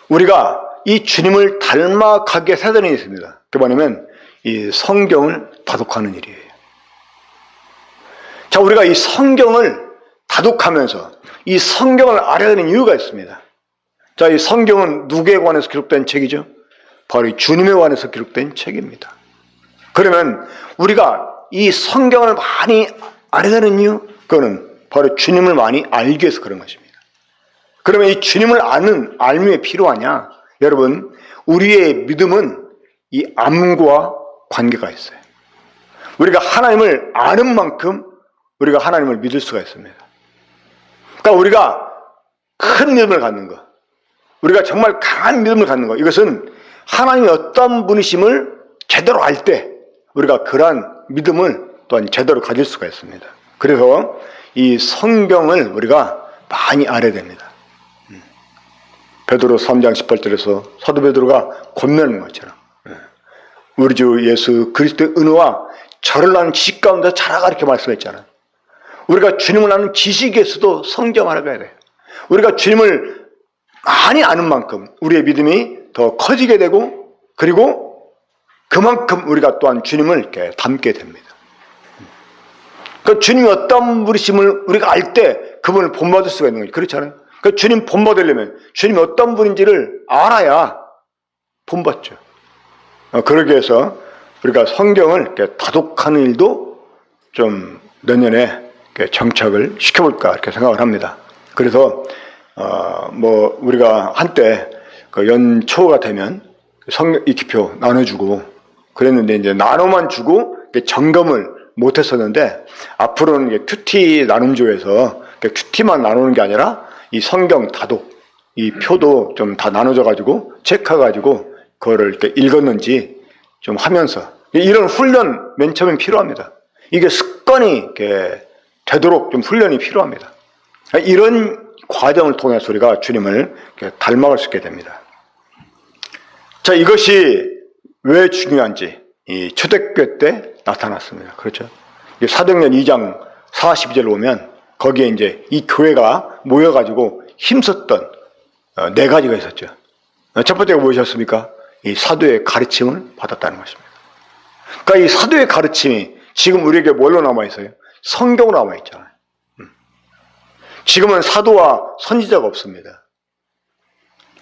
우리가 이 주님을 닮아가게 사전에 있습니다. 그게 뭐냐면 이 성경을 다독하는 일이에요. 자, 우리가 이 성경을 다독하면서 이 성경을 알아야 되는 이유가 있습니다. 자, 이 성경은 누구에 관해서 기록된 책이죠? 바로 이 주님에 관해서 기록된 책입니다. 그러면 우리가 이 성경을 많이 알아야 되는 이유? 그거는 바로 주님을 많이 알기 위해서 그런 것입니다. 그러면 이 주님을 아는 알미 왜 필요하냐? 여러분, 우리의 믿음은 이 암과 관계가 있어요. 우리가 하나님을 아는 만큼 우리가 하나님을 믿을 수가 있습니다. 그러니까 우리가 큰 믿음을 갖는 것, 우리가 정말 강한 믿음을 갖는 것, 이것은 하나님이 어떤 분이심을 제대로 알 때 우리가 그러한 믿음을 또한 제대로 가질 수가 있습니다. 그래서 이 성경을 우리가 많이 알아야 됩니다. 베드로 3장 18절에서 사도 베드로가 권면하는 것처럼 우리 주 예수 그리스도의 은혜와 저를 아는 지식 가운데 자라가 이렇게 말씀했잖아요. 우리가 주님을 아는 지식에서도 성경 알아가야 돼요. 우리가 주님을 많이 아는 만큼 우리의 믿음이 더 커지게 되고, 그리고 그만큼 우리가 또한 주님을 이렇게 닮게 됩니다. 그러니까 주님이 어떤 분이심을 우리가 알 때 그분을 본받을 수가 있는 거죠. 그렇잖아요. 그러니까 주님 본받으려면 주님이 어떤 분인지를 알아야 본받죠. 그러기 위해서 우리가 성경을 이렇게 다독하는 일도 좀 내년에 이렇게 정착을 시켜볼까 이렇게 생각을 합니다. 그래서 뭐 우리가 한때 그 연초가 되면 성경 익히표 나눠주고 그랬는데 이제 나눠만 주고 점검을 못했었는데 앞으로는 이게 큐티 나눔조에서 큐티만 나누는 게 아니라 이 성경 다독 이 표도 좀 다 나눠져 가지고 체크해가지고 그거를 이렇게 읽었는지 좀 하면서 이런 훈련 맨 처음엔 필요합니다. 이게 습관이 이렇게 되도록 좀 훈련이 필요합니다. 이런 과정을 통해서 우리가 주님을 이렇게 닮아갈 수 있게 됩니다. 자, 이것이 왜 중요한지 이 초대교회 때 나타났습니다. 그렇죠? 사도행전 2장 42절 보면 거기에 이제 이 교회가 모여가지고 힘썼던 네 가지가 있었죠. 첫 번째가 무엇이었습니까? 이 사도의 가르침을 받았다는 것입니다. 그러니까 이 사도의 가르침이 지금 우리에게 뭘로 남아있어요? 성경으로 남아있잖아요. 지금은 사도와 선지자가 없습니다.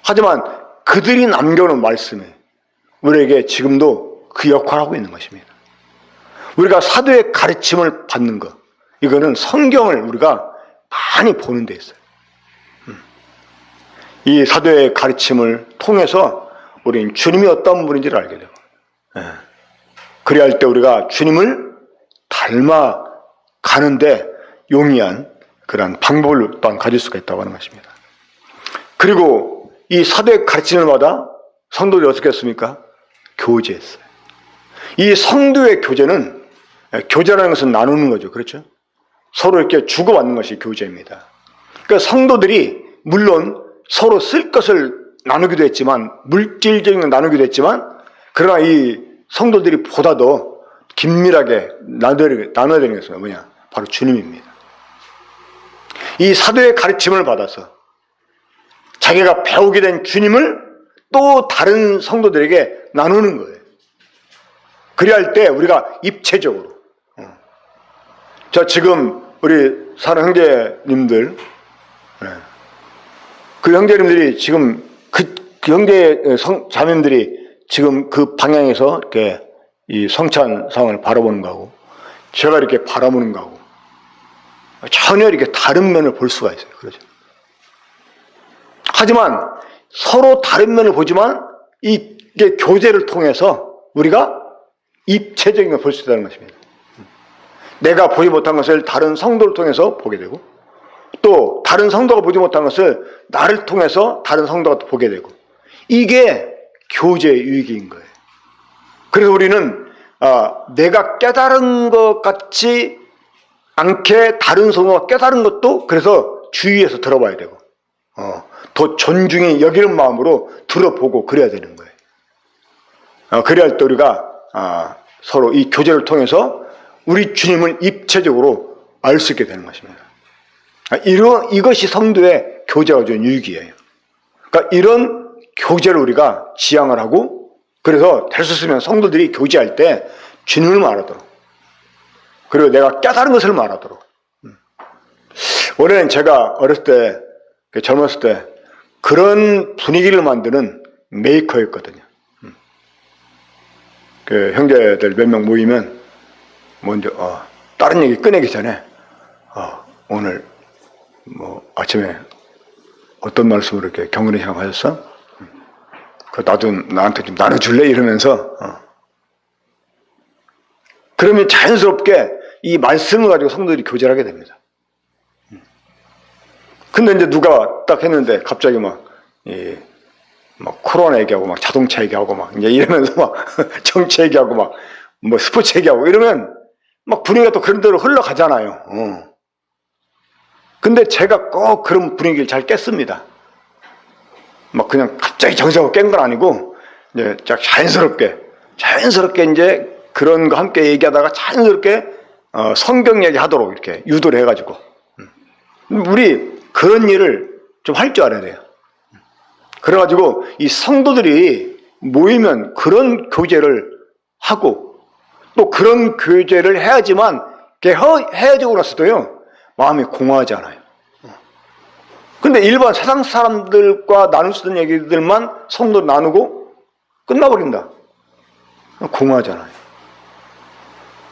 하지만 그들이 남겨놓은 말씀이 우리에게 지금도 그 역할을 하고 있는 것입니다. 우리가 사도의 가르침을 받는 것, 이거는 성경을 우리가 많이 보는 데 있어요. 이 사도의 가르침을 통해서 우리는 주님이 어떤 분인지를 알게 되고, 그래야 할 때 우리가 주님을 닮아가는데 용이한 그런 방법을 또한 가질 수가 있다고 하는 것입니다. 그리고 이 사도의 가르침을 받아 성도들이 어떻게 했습니까? 교제했어요. 이 성도의 교제는, 교제라는 것은 나누는 거죠. 그렇죠? 서로 이렇게 주고받는 것이 교제입니다. 그러니까 성도들이 물론 서로 쓸 것을 나누기도 했지만, 물질적인 걸 나누기도 했지만, 그러나 이 성도들이 보다 더 긴밀하게 나눠야 되는 것은 뭐냐? 바로 주님입니다. 이 사도의 가르침을 받아서 자기가 배우게 된 주님을 또 다른 성도들에게 나누는 거예요. 그래야 할 때 우리가 입체적으로. 저 지금 우리 사는 형제님들, 그 형제님들이 지금 그 형제 자매님들이 지금 그 방향에서 이렇게 이 성찬 상을 바라보는 거하고 제가 이렇게 바라보는 거하고 전혀 이렇게 다른 면을 볼 수가 있어요. 그렇죠? 하지만 서로 다른 면을 보지만 이게 교제를 통해서 우리가 입체적인 걸 볼 수 있다는 것입니다. 내가 보지 못한 것을 다른 성도를 통해서 보게 되고 또 다른 성도가 보지 못한 것을 나를 통해서 다른 성도가 보게 되고 이게 교제의 유익인 거예요. 그래서 우리는 내가 깨달은 것 같지 않게 다른 성도가 깨달은 것도 그래서 주의해서 들어봐야 되고 더 존중히 여기는 마음으로 들어보고 그래야 되는 거예요. 그래야 할 때 우리가 서로 이 교제를 통해서 우리 주님을 입체적으로 알 수 있게 되는 것입니다. 이것이 성도의 교제가 주는 유익이에요. 그러니까 이런 교제를 우리가 지향을 하고 그래서 될 수 있으면 성도들이 교제할 때 주님을 말하도록 그리고 내가 깨달은 것을 말하도록. 원래는 제가 어렸을 때 젊었을 때 그런 분위기를 만드는 메이커였거든요. 그 형제들 몇 명 모이면 먼저 다른 얘기 꺼내기 전에 오늘 뭐 아침에 어떤 말씀으로 이렇게 경건의 시간 하셨어? 그 나도 나한테 좀 나눠줄래? 이러면서 그러면 자연스럽게 이 말씀을 가지고 성도들이 교제를 하게 됩니다. 근데 이제 누가 딱 했는데 갑자기 막 코로나 얘기하고 막 자동차 얘기하고 막 이제 이러면서 막 정치 얘기하고 막 뭐 스포츠 얘기하고 이러면 막 분위기가 또 그런 대로 흘러가잖아요. 근데 제가 꼭 그런 분위기를 잘 깼습니다. 막 그냥 갑자기 정색하고 깬 건 아니고 이제 자연스럽게 이제 그런 거 함께 얘기하다가 자연스럽게 성경 얘기하도록 이렇게 유도를 해가지고 우리 그런 일을 좀 할 줄 알아야 돼요. 그래가지고 이 성도들이 모이면 그런 교제를 하고 또 그런 교제를 해야지만 헤어지고 나서도요 마음이 공허하지 않아요. 근데 일반 세상 사람들과 나눌 수 있는 얘기들만 성도 나누고 끝나버린다. 공허하잖아요.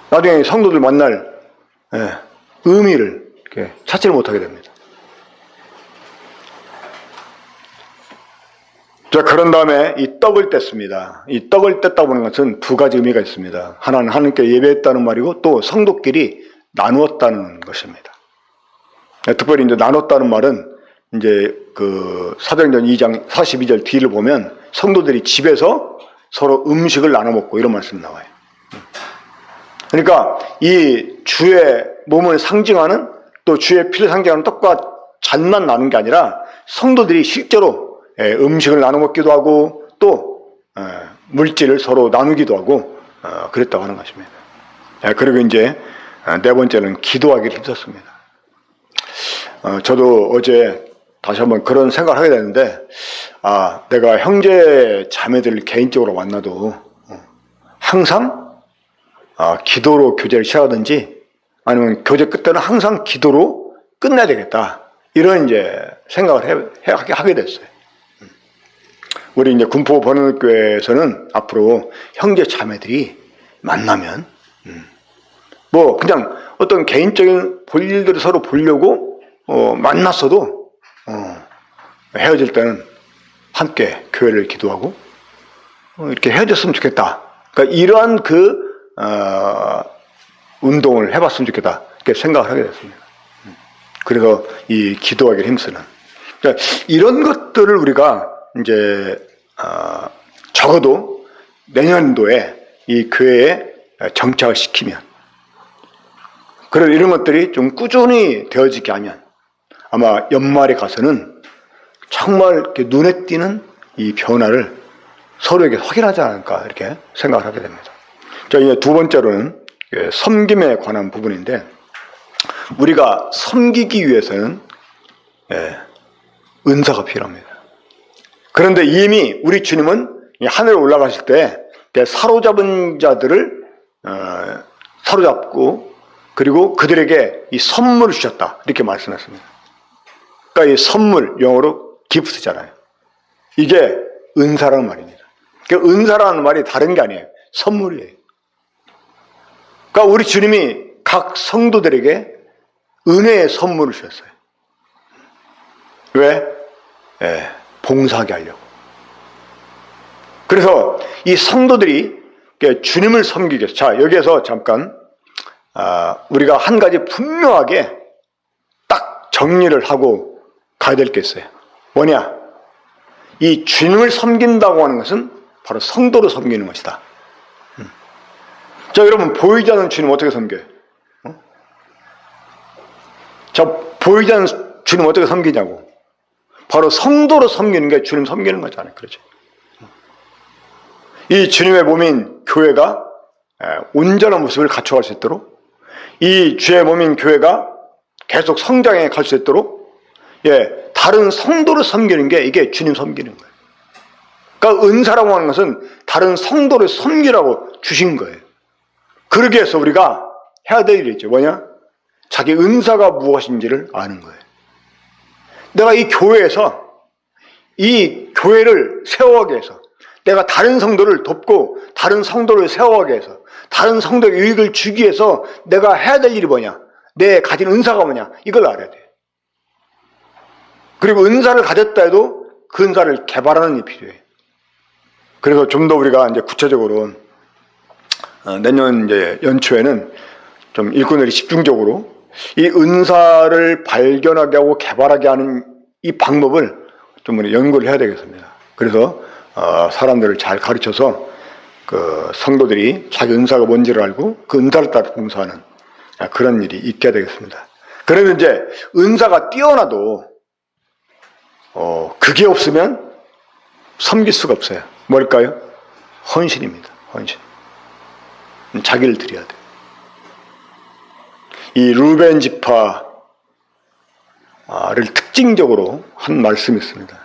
나중에 성도들 만날 의미를 이렇게 찾지를 못하게 됩니다. 자, 그런 다음에 이 떡을 뗐습니다. 이 떡을 뗐다고 하는 것은 두 가지 의미가 있습니다. 하나는 하나님께 예배했다는 말이고 또 성도끼리 나누었다는 것입니다. 특별히 이제 나눴다는 말은 이제 그 사도행전 2장 42절 뒤를 보면 성도들이 집에서 서로 음식을 나눠 먹고 이런 말씀이 나와요. 그러니까 이 주의 몸을 상징하는 또 주의 피를 상징하는 떡과 잔만 나눈 게 아니라 성도들이 실제로 음식을 나눠 먹기도 하고 또 물질을 서로 나누기도 하고 그랬다고 하는 것입니다. 그리고 이제 네 번째는 기도하기를 힘썼습니다. 저도 어제 다시 한번 그런 생각을 하게 되는데, 내가 형제 자매들을 개인적으로 만나도 항상 기도로 교제를 시작하든지 아니면 교제 끝에는 항상 기도로 끝내야 되겠다, 이런 이제 생각을 하게 됐어요. 우리 이제 군포 번원교회에서는 앞으로 형제 자매들이 만나면 뭐 그냥 어떤 개인적인 볼 일들을 서로 보려고 만났어도 헤어질 때는 함께 교회를 기도하고 이렇게 헤어졌으면 좋겠다. 그러니까 이러한 운동을 해봤으면 좋겠다, 이렇게 생각을 하게 됐습니다. 그래서 이 기도하기를 힘쓰는, 그러니까 이런 것들을 우리가 이제 적어도 내년도에 이 교회에 정착을 시키면, 그런 이런 것들이 좀 꾸준히 되어지게 하면 아마 연말에 가서는 정말 이렇게 눈에 띄는 이 변화를 서로에게 확인하지 않을까, 이렇게 생각을 하게 됩니다. 자, 이제 두 번째로는 섬김에 관한 부분인데, 우리가 섬기기 위해서는 은사가 필요합니다. 그런데 이미 우리 주님은 하늘에 올라가실 때 사로잡은 자들을 사로잡고 그리고 그들에게 이 선물을 주셨다, 이렇게 말씀했습니다. 그러니까 이 선물, 영어로 기프트잖아요. 이게 은사라는 말입니다. 그러니까 은사라는 말이 다른 게 아니에요. 선물이에요. 그러니까 우리 주님이 각 성도들에게 은혜의 선물을 주셨어요. 왜? 봉사하게 하려고. 그래서 이 성도들이 주님을 섬기기 위해서, 자, 여기에서 잠깐 우리가 한 가지 분명하게 딱 정리를 하고 가야 될 게 있어요. 뭐냐? 이 주님을 섬긴다고 하는 것은 바로 성도를 섬기는 것이다. 자, 여러분, 보이지 않는 주님 어떻게 섬겨요? 자, 보이지 않는 주님 어떻게 섬기냐고. 바로 성도로 섬기는 게 주님 섬기는 거잖아요. 그렇죠? 이 주님의 몸인 교회가 온전한 모습을 갖춰갈 수 있도록, 이 주의 몸인 교회가 계속 성장해 갈 수 있도록 다른 성도를 섬기는 게 이게 주님 섬기는 거예요. 그러니까 은사라고 하는 것은 다른 성도를 섬기라고 주신 거예요. 그러기 위해서 우리가 해야 될 일이 있죠. 뭐냐? 자기 은사가 무엇인지를 아는 거예요. 내가 이 교회에서 이 교회를 세워가기 위해서, 내가 다른 성도를 돕고 다른 성도를 세워가기 위해서, 다른 성도의 유익을 주기 위해서 내가 해야 될 일이 뭐냐? 내 가진 은사가 뭐냐? 이걸 알아야 돼요. 그리고 은사를 가졌다 해도 그 은사를 개발하는 일이 필요해요. 그래서 좀 더 우리가 이제 구체적으로 내년 이제 연초에는 좀 일꾼들이 집중적으로 이 은사를 발견하게 하고 개발하게 하는 이 방법을 좀 우리 연구를 해야 되겠습니다. 그래서 사람들을 잘 가르쳐서 그 성도들이 자기 은사가 뭔지를 알고 그 은사를 따라 봉사하는 그런 일이 있게 되겠습니다. 그래서 이제 은사가 뛰어나도 그게 없으면 섬길 수가 없어요. 뭘까요? 헌신입니다. 헌신. 자기를 드려야 돼요. 이 루벤 지파를 특징적으로 한 말씀이 있습니다.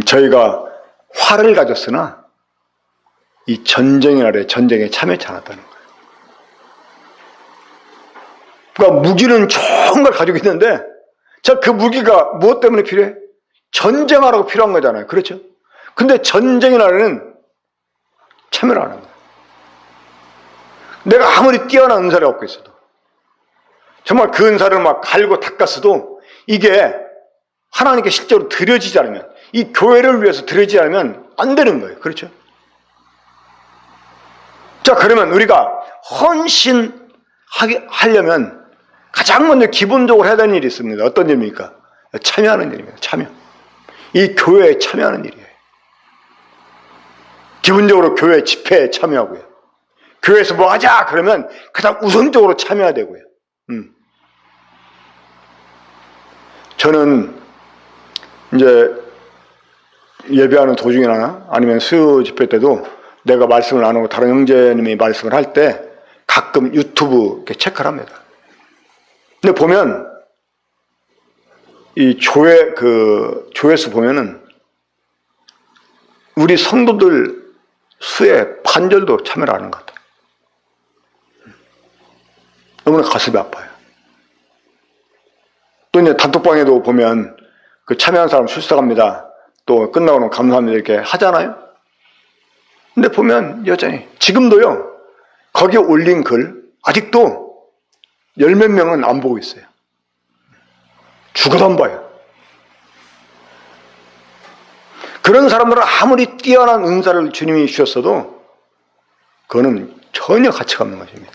저희가 활을 가졌으나 이 전쟁의 날에 전쟁에 참여치 않았다는 거예요. 그러니까 무기는 좋은 걸 가지고 있는데, 자, 그 무기가 무엇 때문에 필요해? 전쟁하라고 필요한 거잖아요. 그렇죠? 근데 전쟁의 날에는 참여를 안 하는 거예요. 내가 아무리 뛰어난 은사를 갖고 있어도, 정말 그 은사를 막 갈고 닦았어도 이게 하나님께 실제로 드려지지 않으면, 이 교회를 위해서 드려지지 않으면 안 되는 거예요. 그렇죠? 자, 그러면 우리가 헌신하려면 가장 먼저 기본적으로 해야 되는 일이 있습니다. 어떤 일입니까? 참여하는 일입니다. 참여. 이 교회에 참여하는 일이에요. 기본적으로 교회 집회에 참여하고요. 교회에서 뭐 하자 그러면 가장 우선적으로 참여해야 되고요. 저는 이제 예배하는 도중이나 아니면 수요 집회 때도 내가 말씀을 안 하고 다른 형제님이 말씀을 할 때 가끔 유튜브 이렇게 체크를 합니다. 근데 보면 이 조회수 보면은 우리 성도들 수의 반절도 참여를 안 하는 것 같아요. 너무나 가슴이 아파요. 또 이제 단톡방에도 보면 그 참여한 사람 출석합니다. 또 끝나고는 감사합니다. 이렇게 하잖아요. 근데 보면 여전히 지금도요. 거기에 올린 글 아직도 열 몇 명은 안 보고 있어요. 죽어도 안 봐요. 그런 사람들은 아무리 뛰어난 은사를 주님이 주셨어도 그거는 전혀 가치가 없는 것입니다.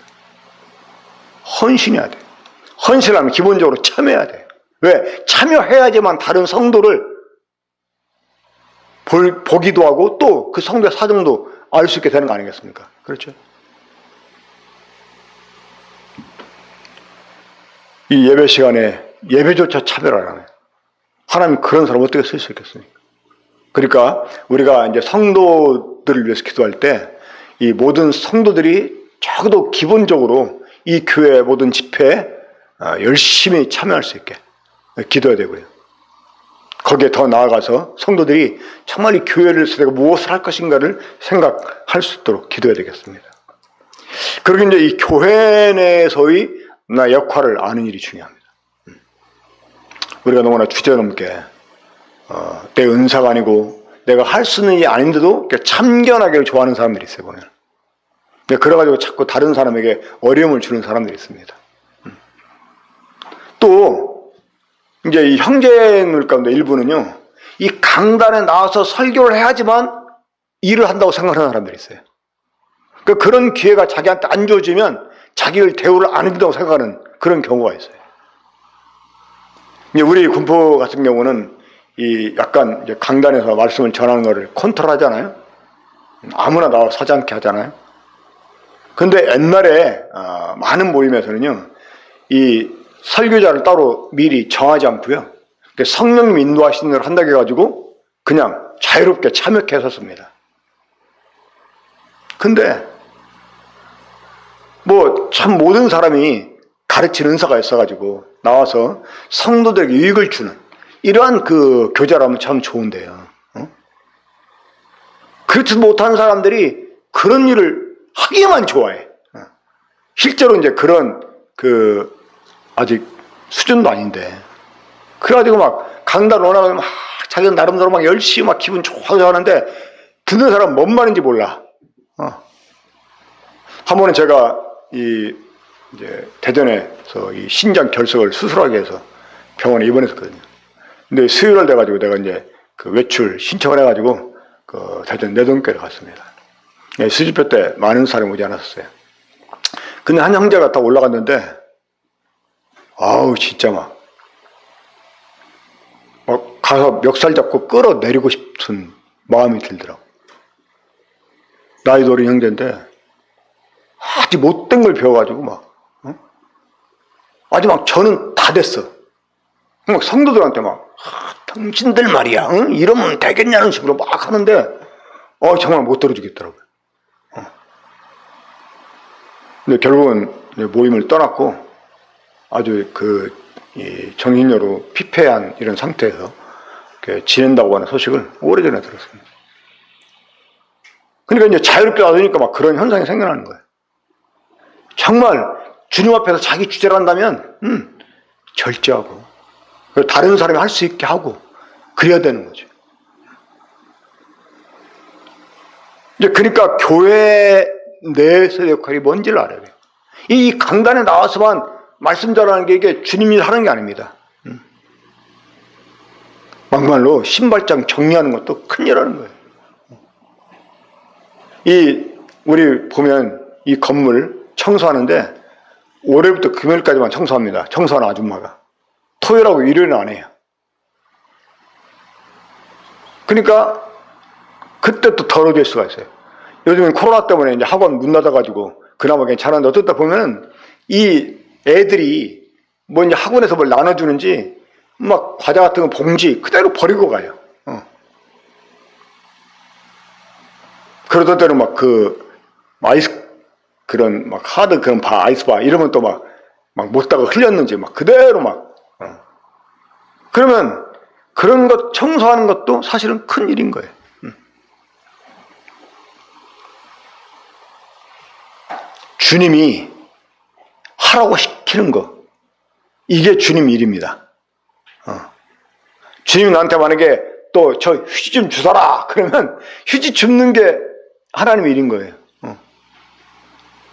헌신해야 돼요. 헌신하면 기본적으로 참여해야 돼요. 왜? 참여해야지만 다른 성도를 보기도 하고 또 그 성도의 사정도 알 수 있게 되는 거 아니겠습니까? 그렇죠? 이 예배 시간에 예배조차 참여를 안 하네. 하나님 그런 사람 어떻게 쓸 수 있겠습니까? 그러니까 우리가 이제 성도들을 위해서 기도할 때 이 모든 성도들이 적어도 기본적으로 이 교회 모든 집회에 열심히 참여할 수 있게 기도해야 되고요. 거기에 더 나아가서 성도들이 정말 이 교회를 위해서 내가 무엇을 할 것인가를 생각할 수 있도록 기도해야 되겠습니다. 그리고 이제 이 교회 내에서의 나 역할을 아는 일이 중요합니다. 우리가 너무나 주제넘게 내 은사가 아니고 내가 할 수 있는 일이 아닌데도 참견하기를 좋아하는 사람들이 있어요, 보면. 그래가지고 자꾸 다른 사람에게 어려움을 주는 사람들이 있습니다. 또 이제 이 형제들 가운데 일부는요, 이 강단에 나와서 설교를 해야지만 일을 한다고 생각하는 사람들이 있어요. 그런 기회가 자기한테 안 주어지면 자기를 대우를 안 해준다고 생각하는 그런 경우가 있어요. 우리 군포 같은 경우는 이 약간 이제 강단에서 말씀을 전하는 것을 컨트롤하잖아요. 아무나 나와서 하지 않게 하잖아요. 근데 옛날에 많은 모임에서는요, 이 설교자를 따로 미리 정하지 않고요, 성령님 인도하시는 대로 한다고 해가지고 그냥 자유롭게 참여케 했었습니다. 근데 뭐 참 모든 사람이 가르치는 은사가 있어가지고 나와서 성도들에게 유익을 주는 이러한 그 교제라면 참 좋은데요. 그렇지 못한 사람들이 그런 일을 하기만 좋아해. 실제로 이제 그런 아직 수준도 아닌데. 그래가지고 막 강단 원하면 막 자기는 나름대로 막 열심히 막 기분 좋아서 하는데 듣는 사람은 뭔 말인지 몰라. 한 번은 제가 이제 대전에서 이 신장 결석을 수술하기 위해서 병원에 입원했었거든요. 근데 수요일 돼가지고 내가 이제 그 외출 신청을 해가지고 그 대전 내동교회를 갔습니다. 수집회 때 많은 사람이 오지 않았었어요. 근데 한 형제가 딱 올라갔는데, 아우, 진짜 막 가서 멱살 잡고 끌어내리고 싶은 마음이 들더라고. 나이도 어린 형제인데, 아주 못된 걸 배워가지고 아주 막 저는 다 됐어. 막 성도들한테 당신들 말이야, 응? 이러면 되겠냐는 식으로 막 하는데, 정말 못 들어주겠더라고요. 근데 결국은 모임을 떠났고, 아주 이 정신력으로 피폐한 이런 상태에서 지낸다고 하는 소식을 오래전에 들었습니다. 그러니까 이제 자유롭게 놔두니까 막 그런 현상이 생겨나는 거예요. 정말 주님 앞에서 자기 주제를 한다면, 절제하고, 다른 사람이 할 수 있게 하고, 그래야 되는 거죠. 이제 그러니까 교회 내에서의 역할이 뭔지를 알아야 돼요. 이 강단에 나와서만 말씀 전하는 게 이게 주님이 하는 게 아닙니다. 막말로 신발장 정리하는 것도 큰일하는 거예요. 우리 보면 이 건물 청소하는데 월요일부터 금요일까지만 청소합니다. 청소하는 아줌마가. 토요일하고 일요일은 안 해요. 그러니까 그때 또 더러워질 수가 있어요. 요즘엔 코로나 때문에 이제 학원 문 닫아가지고 그나마 괜찮은데 어쩌다 보면은 이 애들이 뭐 이제 학원에서 뭘 나눠주는지 막 과자 같은 거 봉지 그대로 버리고 가요. 그러던 때는 막 그런 막 하드 그런 아이스바 이러면 또 막 못다가 흘렸는지 막 그대로 막. 그러면 그런 것 청소하는 것도 사실은 큰 일인 거예요. 주님이 하라고 시키는 거, 이게 주님 일입니다. 주님이 나한테 만약에 또 저 휴지 좀 주사라 그러면 휴지 줍는 게 하나님의 일인 거예요.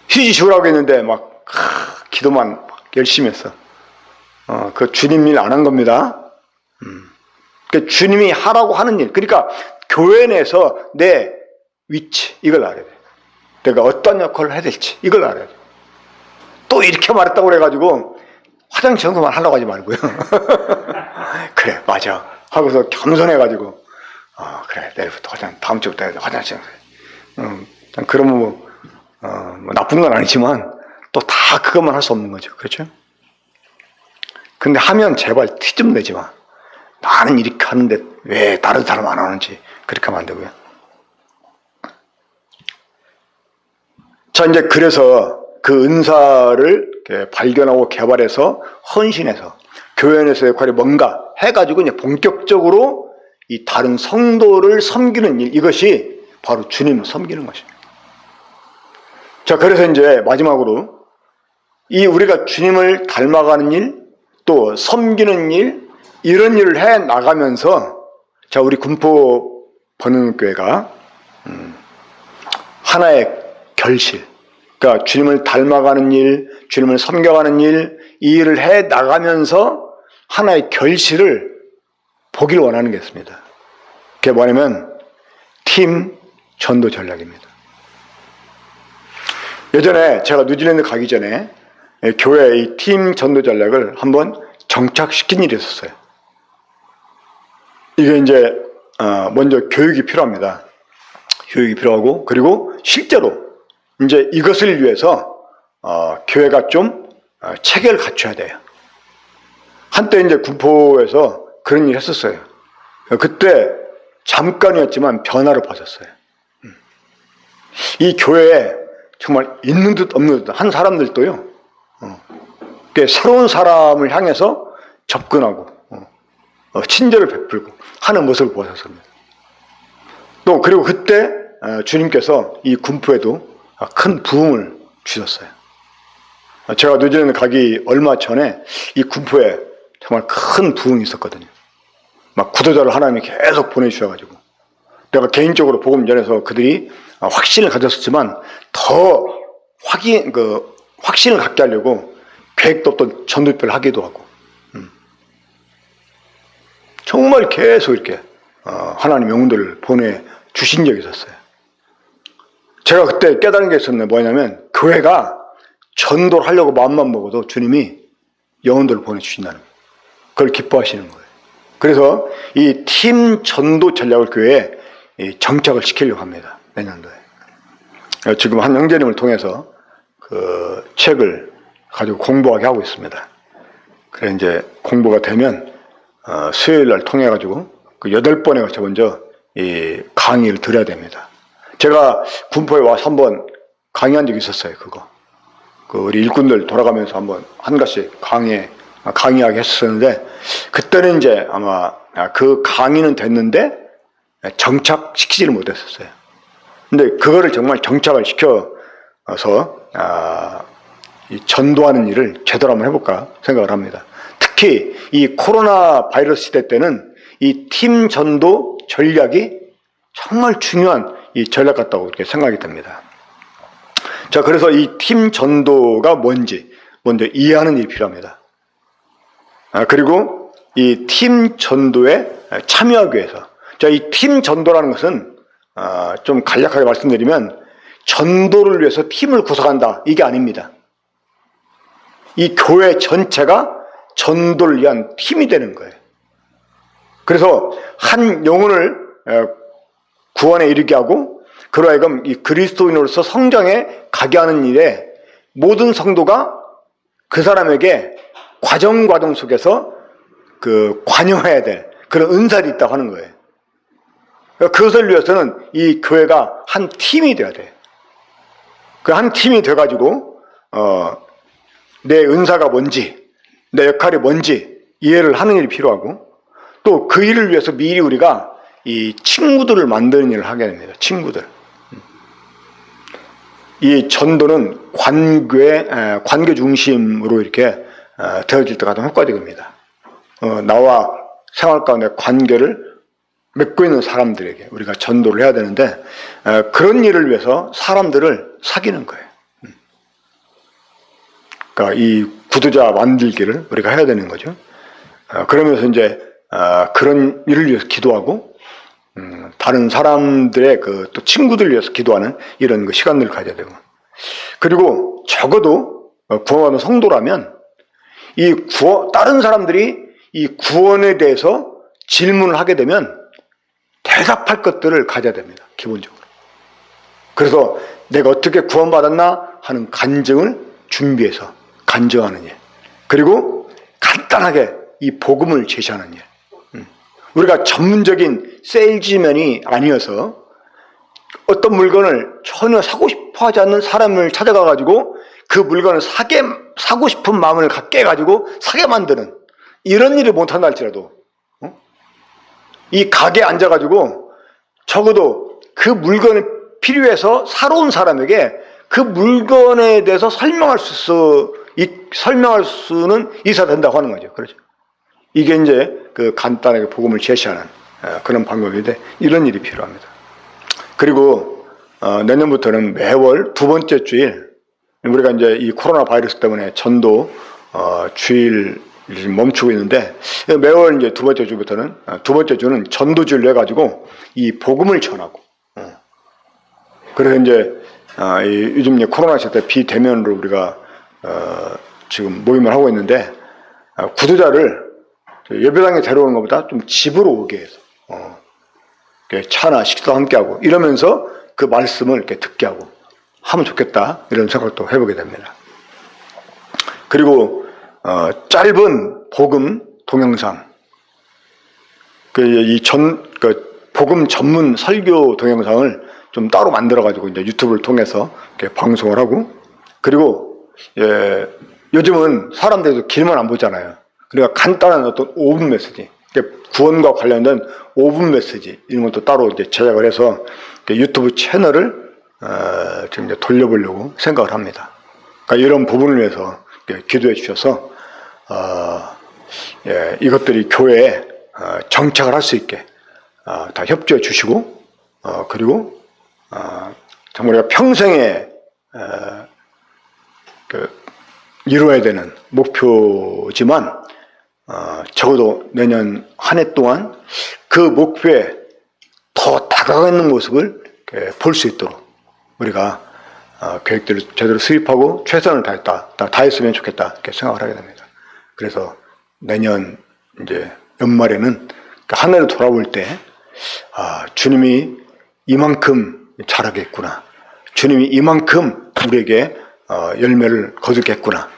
휴지 주라고 했는데 막 기도만 막 열심히 했어. 그 주님 일 안 한 겁니다. 그러니까 주님이 하라고 하는 일, 그러니까 교회 내에서 내 위치 이걸 알아야 돼. 내가 어떤 역할을 해야 될지 이걸 알아야 돼. 또 이렇게 말했다고 그래가지고 화장실 청소만 하려고 하지 말고요. 그래 맞아 하고서 겸손해가지고 그래 내일부터 다음 주부터 해야 돼 화장실 청소해. 그러면 뭐 나쁜 건 아니지만 또 다 그것만 할 수 없는 거죠. 그렇죠? 근데 하면 제발 티 좀 내지 마. 나는 이렇게 하는데 왜 다른 사람 안 하는지 그렇게 하면 안 되고요. 자, 이제 그래서 그 은사를 발견하고 개발해서 헌신해서 교회 안에서 역할이 뭔가 해가지고 이제 본격적으로 이 다른 성도를 섬기는 일, 이것이 바로 주님 섬기는 것입니다. 자, 그래서 이제 마지막으로 우리가 주님을 닮아가는 일, 또 섬기는 일, 이런 일을 해 나가면서 자, 우리 군포 번영교회가 하나의 결실, 그러니까 주님을 닮아가는 일, 주님을 섬겨가는 일, 이 일을 해 나가면서 하나의 결실을 보길 원하는 게 있습니다. 그게 뭐냐면 팀 전도 전략입니다. 예전에 제가 뉴질랜드 가기 전에 교회에 이 팀 전도 전략을 한번 정착시킨 일이 있었어요. 이게 이제 먼저 교육이 필요합니다. 교육이 필요하고, 그리고 실제로 이제 이것을 위해서 교회가 좀 체계를 갖춰야 돼요. 한때 이제 군포에서 그런 일을 했었어요. 그때 잠깐이었지만 변화를 봐줬어요. 이 교회에 정말 있는 듯 없는 듯 한 사람들도요, 새로운 사람을 향해서 접근하고 친절을 베풀고 하는 모습을 보셨습니다. 또 그리고 그때 주님께서 이 군포에도 큰 부흥을 주셨어요. 제가 뉴질랜드 가기 얼마 전에 이 군포에 정말 큰 부흥이 있었거든요. 막 구도자를 하나님이 계속 보내주셔가지고 내가 개인적으로 복음 전해서 그들이 확신을 가졌었지만 더 확신을 갖게 하려고 계획도 없던 전도집회를 하기도 하고 정말 계속 이렇게 하나님 영혼들을 보내주신 적이 있었어요. 제가 그때 깨달은 게 있었는데 뭐냐면 교회가 전도를 하려고 마음만 먹어도 주님이 영혼들을 보내주신다는 거예요. 그걸 기뻐하시는 거예요. 그래서 이 팀 전도 전략을 교회에 정착을 시키려고 합니다. 내년도에. 지금 한 형제님을 통해서 그 책을 가지고 공부하게 하고 있습니다. 그래 이제 공부가 되면 수요일 날 통해 가지고 그 8번에 걸쳐 먼저 이 강의를 드려야 됩니다. 제가 군포에 와서 한번 강의한 적이 있었어요. 그 우리 일꾼들 돌아가면서 한번 한 가지 강의하게 했었는데 그때는 이제 아마 그 강의는 됐는데 정착시키지를 못했었어요. 근데 그거를 정말 정착을 시켜서 이 전도하는 일을 제대로 한번 해볼까 생각을 합니다. 특히 이 코로나 바이러스 시대 때는 이 팀 전도 전략이 정말 중요한 이 전략 같다고 이렇게 생각이 듭니다. 자, 그래서 이 팀 전도가 뭔지 먼저 이해하는 일이 필요합니다. 그리고 이 팀 전도에 참여하기 위해서, 자, 이 팀 전도라는 것은 좀 간략하게 말씀드리면 전도를 위해서 팀을 구성한다, 이게 아닙니다. 이 교회 전체가 전도를 위한 팀이 되는 거예요. 그래서 한 영혼을 구원에 이르게 하고 그로 하여금 이 그리스도인으로서 성장에 가게 하는 일에 모든 성도가 그 사람에게 과정 속에서 그 관여해야 될 그런 은사가 있다고 하는 거예요. 그것을 위해서는 이 교회가 한 팀이 돼야 돼요. 그 한 팀이 돼가지고 내 은사가 뭔지, 내 역할이 뭔지 이해를 하는 일이 필요하고, 또 그 일을 위해서 미리 우리가 이 친구들을 만드는 일을 하게 됩니다. 친구들. 이 전도는 관계 중심으로 이렇게 되어질 때가 가장 효과적입니다. 나와 생활 가운데 관계를 맺고 있는 사람들에게 우리가 전도를 해야 되는데, 그런 일을 위해서 사람들을 사귀는 거예요. 그러니까 이 구두자 만들기를 우리가 해야 되는 거죠. 그러면서 이제 그런 일을 위해서 기도하고, 다른 사람들의 또 친구들을 위해서 기도하는 이런 그 시간들을 가져야 되고, 그리고 적어도 구원받은 성도라면 다른 사람들이 이 구원에 대해서 질문을 하게 되면 대답할 것들을 가져야 됩니다. 기본적으로. 그래서 내가 어떻게 구원받았나 하는 간증을 준비해서 간증하는 일, 그리고 간단하게 이 복음을 제시하는 일. 우리가 전문적인 세일즈맨이 아니어서 어떤 물건을 전혀 사고 싶어 하지 않는 사람을 찾아가가지고 그 물건을 사고 싶은 마음을 갖게 해가지고 사게 만드는 이런 일을 못한다 할지라도, 이 가게에 앉아가지고 적어도 그 물건이 필요해서 사러 온 사람에게 그 물건에 대해서 설명할 수는 있어야 된다고 하는 거죠. 그렇죠. 이게 이제 그 간단하게 복음을 제시하는 그런 방법인데, 이런 일이 필요합니다. 그리고 내년부터는 매월 두 번째 주일, 우리가 이제 이 코로나 바이러스 때문에 전도 주일 멈추고 있는데, 매월 이제 두 번째 주는 전도주일로 해가지고 이 복음을 전하고, 그래서 이제 요즘 이제 코로나 시대 비대면으로 우리가 지금 모임을 하고 있는데, 구두자를 예배당에 데려오는 것보다 좀 집으로 오게 해서 차나 식사도 함께 하고 이러면서 그 말씀을 이렇게 듣게 하고 하면 좋겠다, 이런 생각도 해보게 됩니다. 그리고 짧은 복음 동영상, 복음 전문 설교 동영상을 좀 따로 만들어가지고 이제 유튜브를 통해서 이렇게 방송을 하고, 그리고 요즘은 사람들도 길만 안 보잖아요. 그러니까 간단한 어떤 5분 메시지, 구원과 관련된 5분 메시지 이런 것도 따로 이제 제작을 해서 유튜브 채널을 지금 이제 돌려보려고 생각을 합니다. 그러니까 이런 부분을 위해서 기도해 주셔서 이것들이 교회에 정착을 할 수 있게 다 협조해 주시고, 그리고 정말 우리가 평생에 이루어야 되는 목표지만 적어도 내년 한 해 동안 그 목표에 더 다가가는 모습을 볼 수 있도록 우리가 계획들을 제대로 수립하고 최선을 다했으면 좋겠다, 이렇게 생각을 하게 됩니다. 그래서 내년 이제 연말에는 한 해를 돌아볼 때 주님이 이만큼 잘하겠구나, 주님이 이만큼 우리에게 열매를 거두겠구나,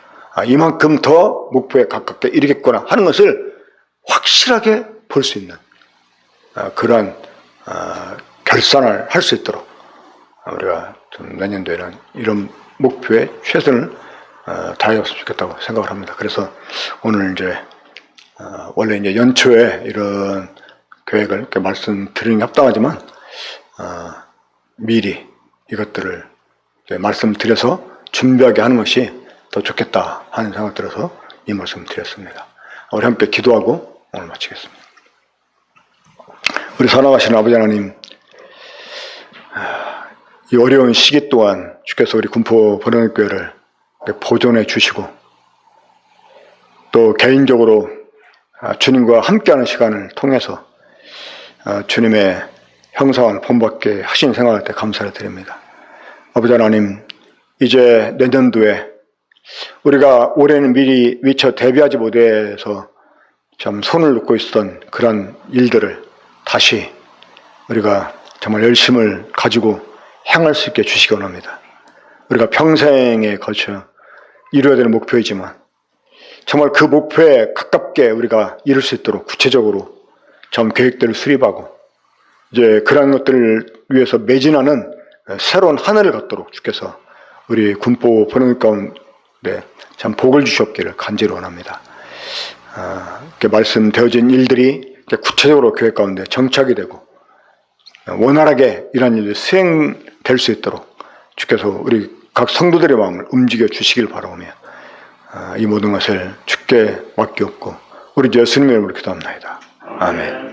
이만큼 더 목표에 가깝게 이르겠구나 하는 것을 확실하게 볼 수 있는 그러한 결산을 할 수 있도록 우리가 좀 내년도에는 이런 목표에 최선을 다해봤으면 좋겠다고 생각을 합니다. 그래서 오늘 이제 원래 이제 연초에 이런 계획을 이렇게 말씀드리는 게 합당하지만 미리 이것들을 말씀드려서 준비하게 하는 것이 더 좋겠다 하는 생각 들어서 이 말씀 드렸습니다. 우리 함께 기도하고 오늘 마치겠습니다. 우리 살아가신 아버지 하나님, 이 어려운 시기 동안 주께서 우리 군포 번영교회를 보존해 주시고 또 개인적으로 주님과 함께하는 시간을 통해서 주님의 형상을 본받게 하신 생활할 때 감사를 드립니다. 아버지 하나님, 이제 내년도에 우리가 올해는 미리 미처 대비하지 못해서 참 손을 놓고 있었던 그런 일들을 다시 우리가 정말 열심을 가지고 향할 수 있게 주시기 원합니다. 우리가 평생에 걸쳐 이루어야 되는 목표이지만 정말 그 목표에 가깝게 우리가 이룰 수 있도록 구체적으로 좀 계획들을 수립하고 이제 그런 것들을 위해서 매진하는 새로운 한 해를 갖도록 주께서 우리 군포 번영 가운데 참 복을 주시옵기를 간절히 원합니다. 이렇게 말씀되어진 일들이 이렇게 구체적으로 교회 가운데 정착이 되고 원활하게 이런 일이 수행될 수 있도록 주께서 우리 각 성도들의 마음을 움직여 주시길 바라오며 이 모든 것을 주께 맡기옵고 우리 예수님의 이름으로 기도합나이다. 아멘.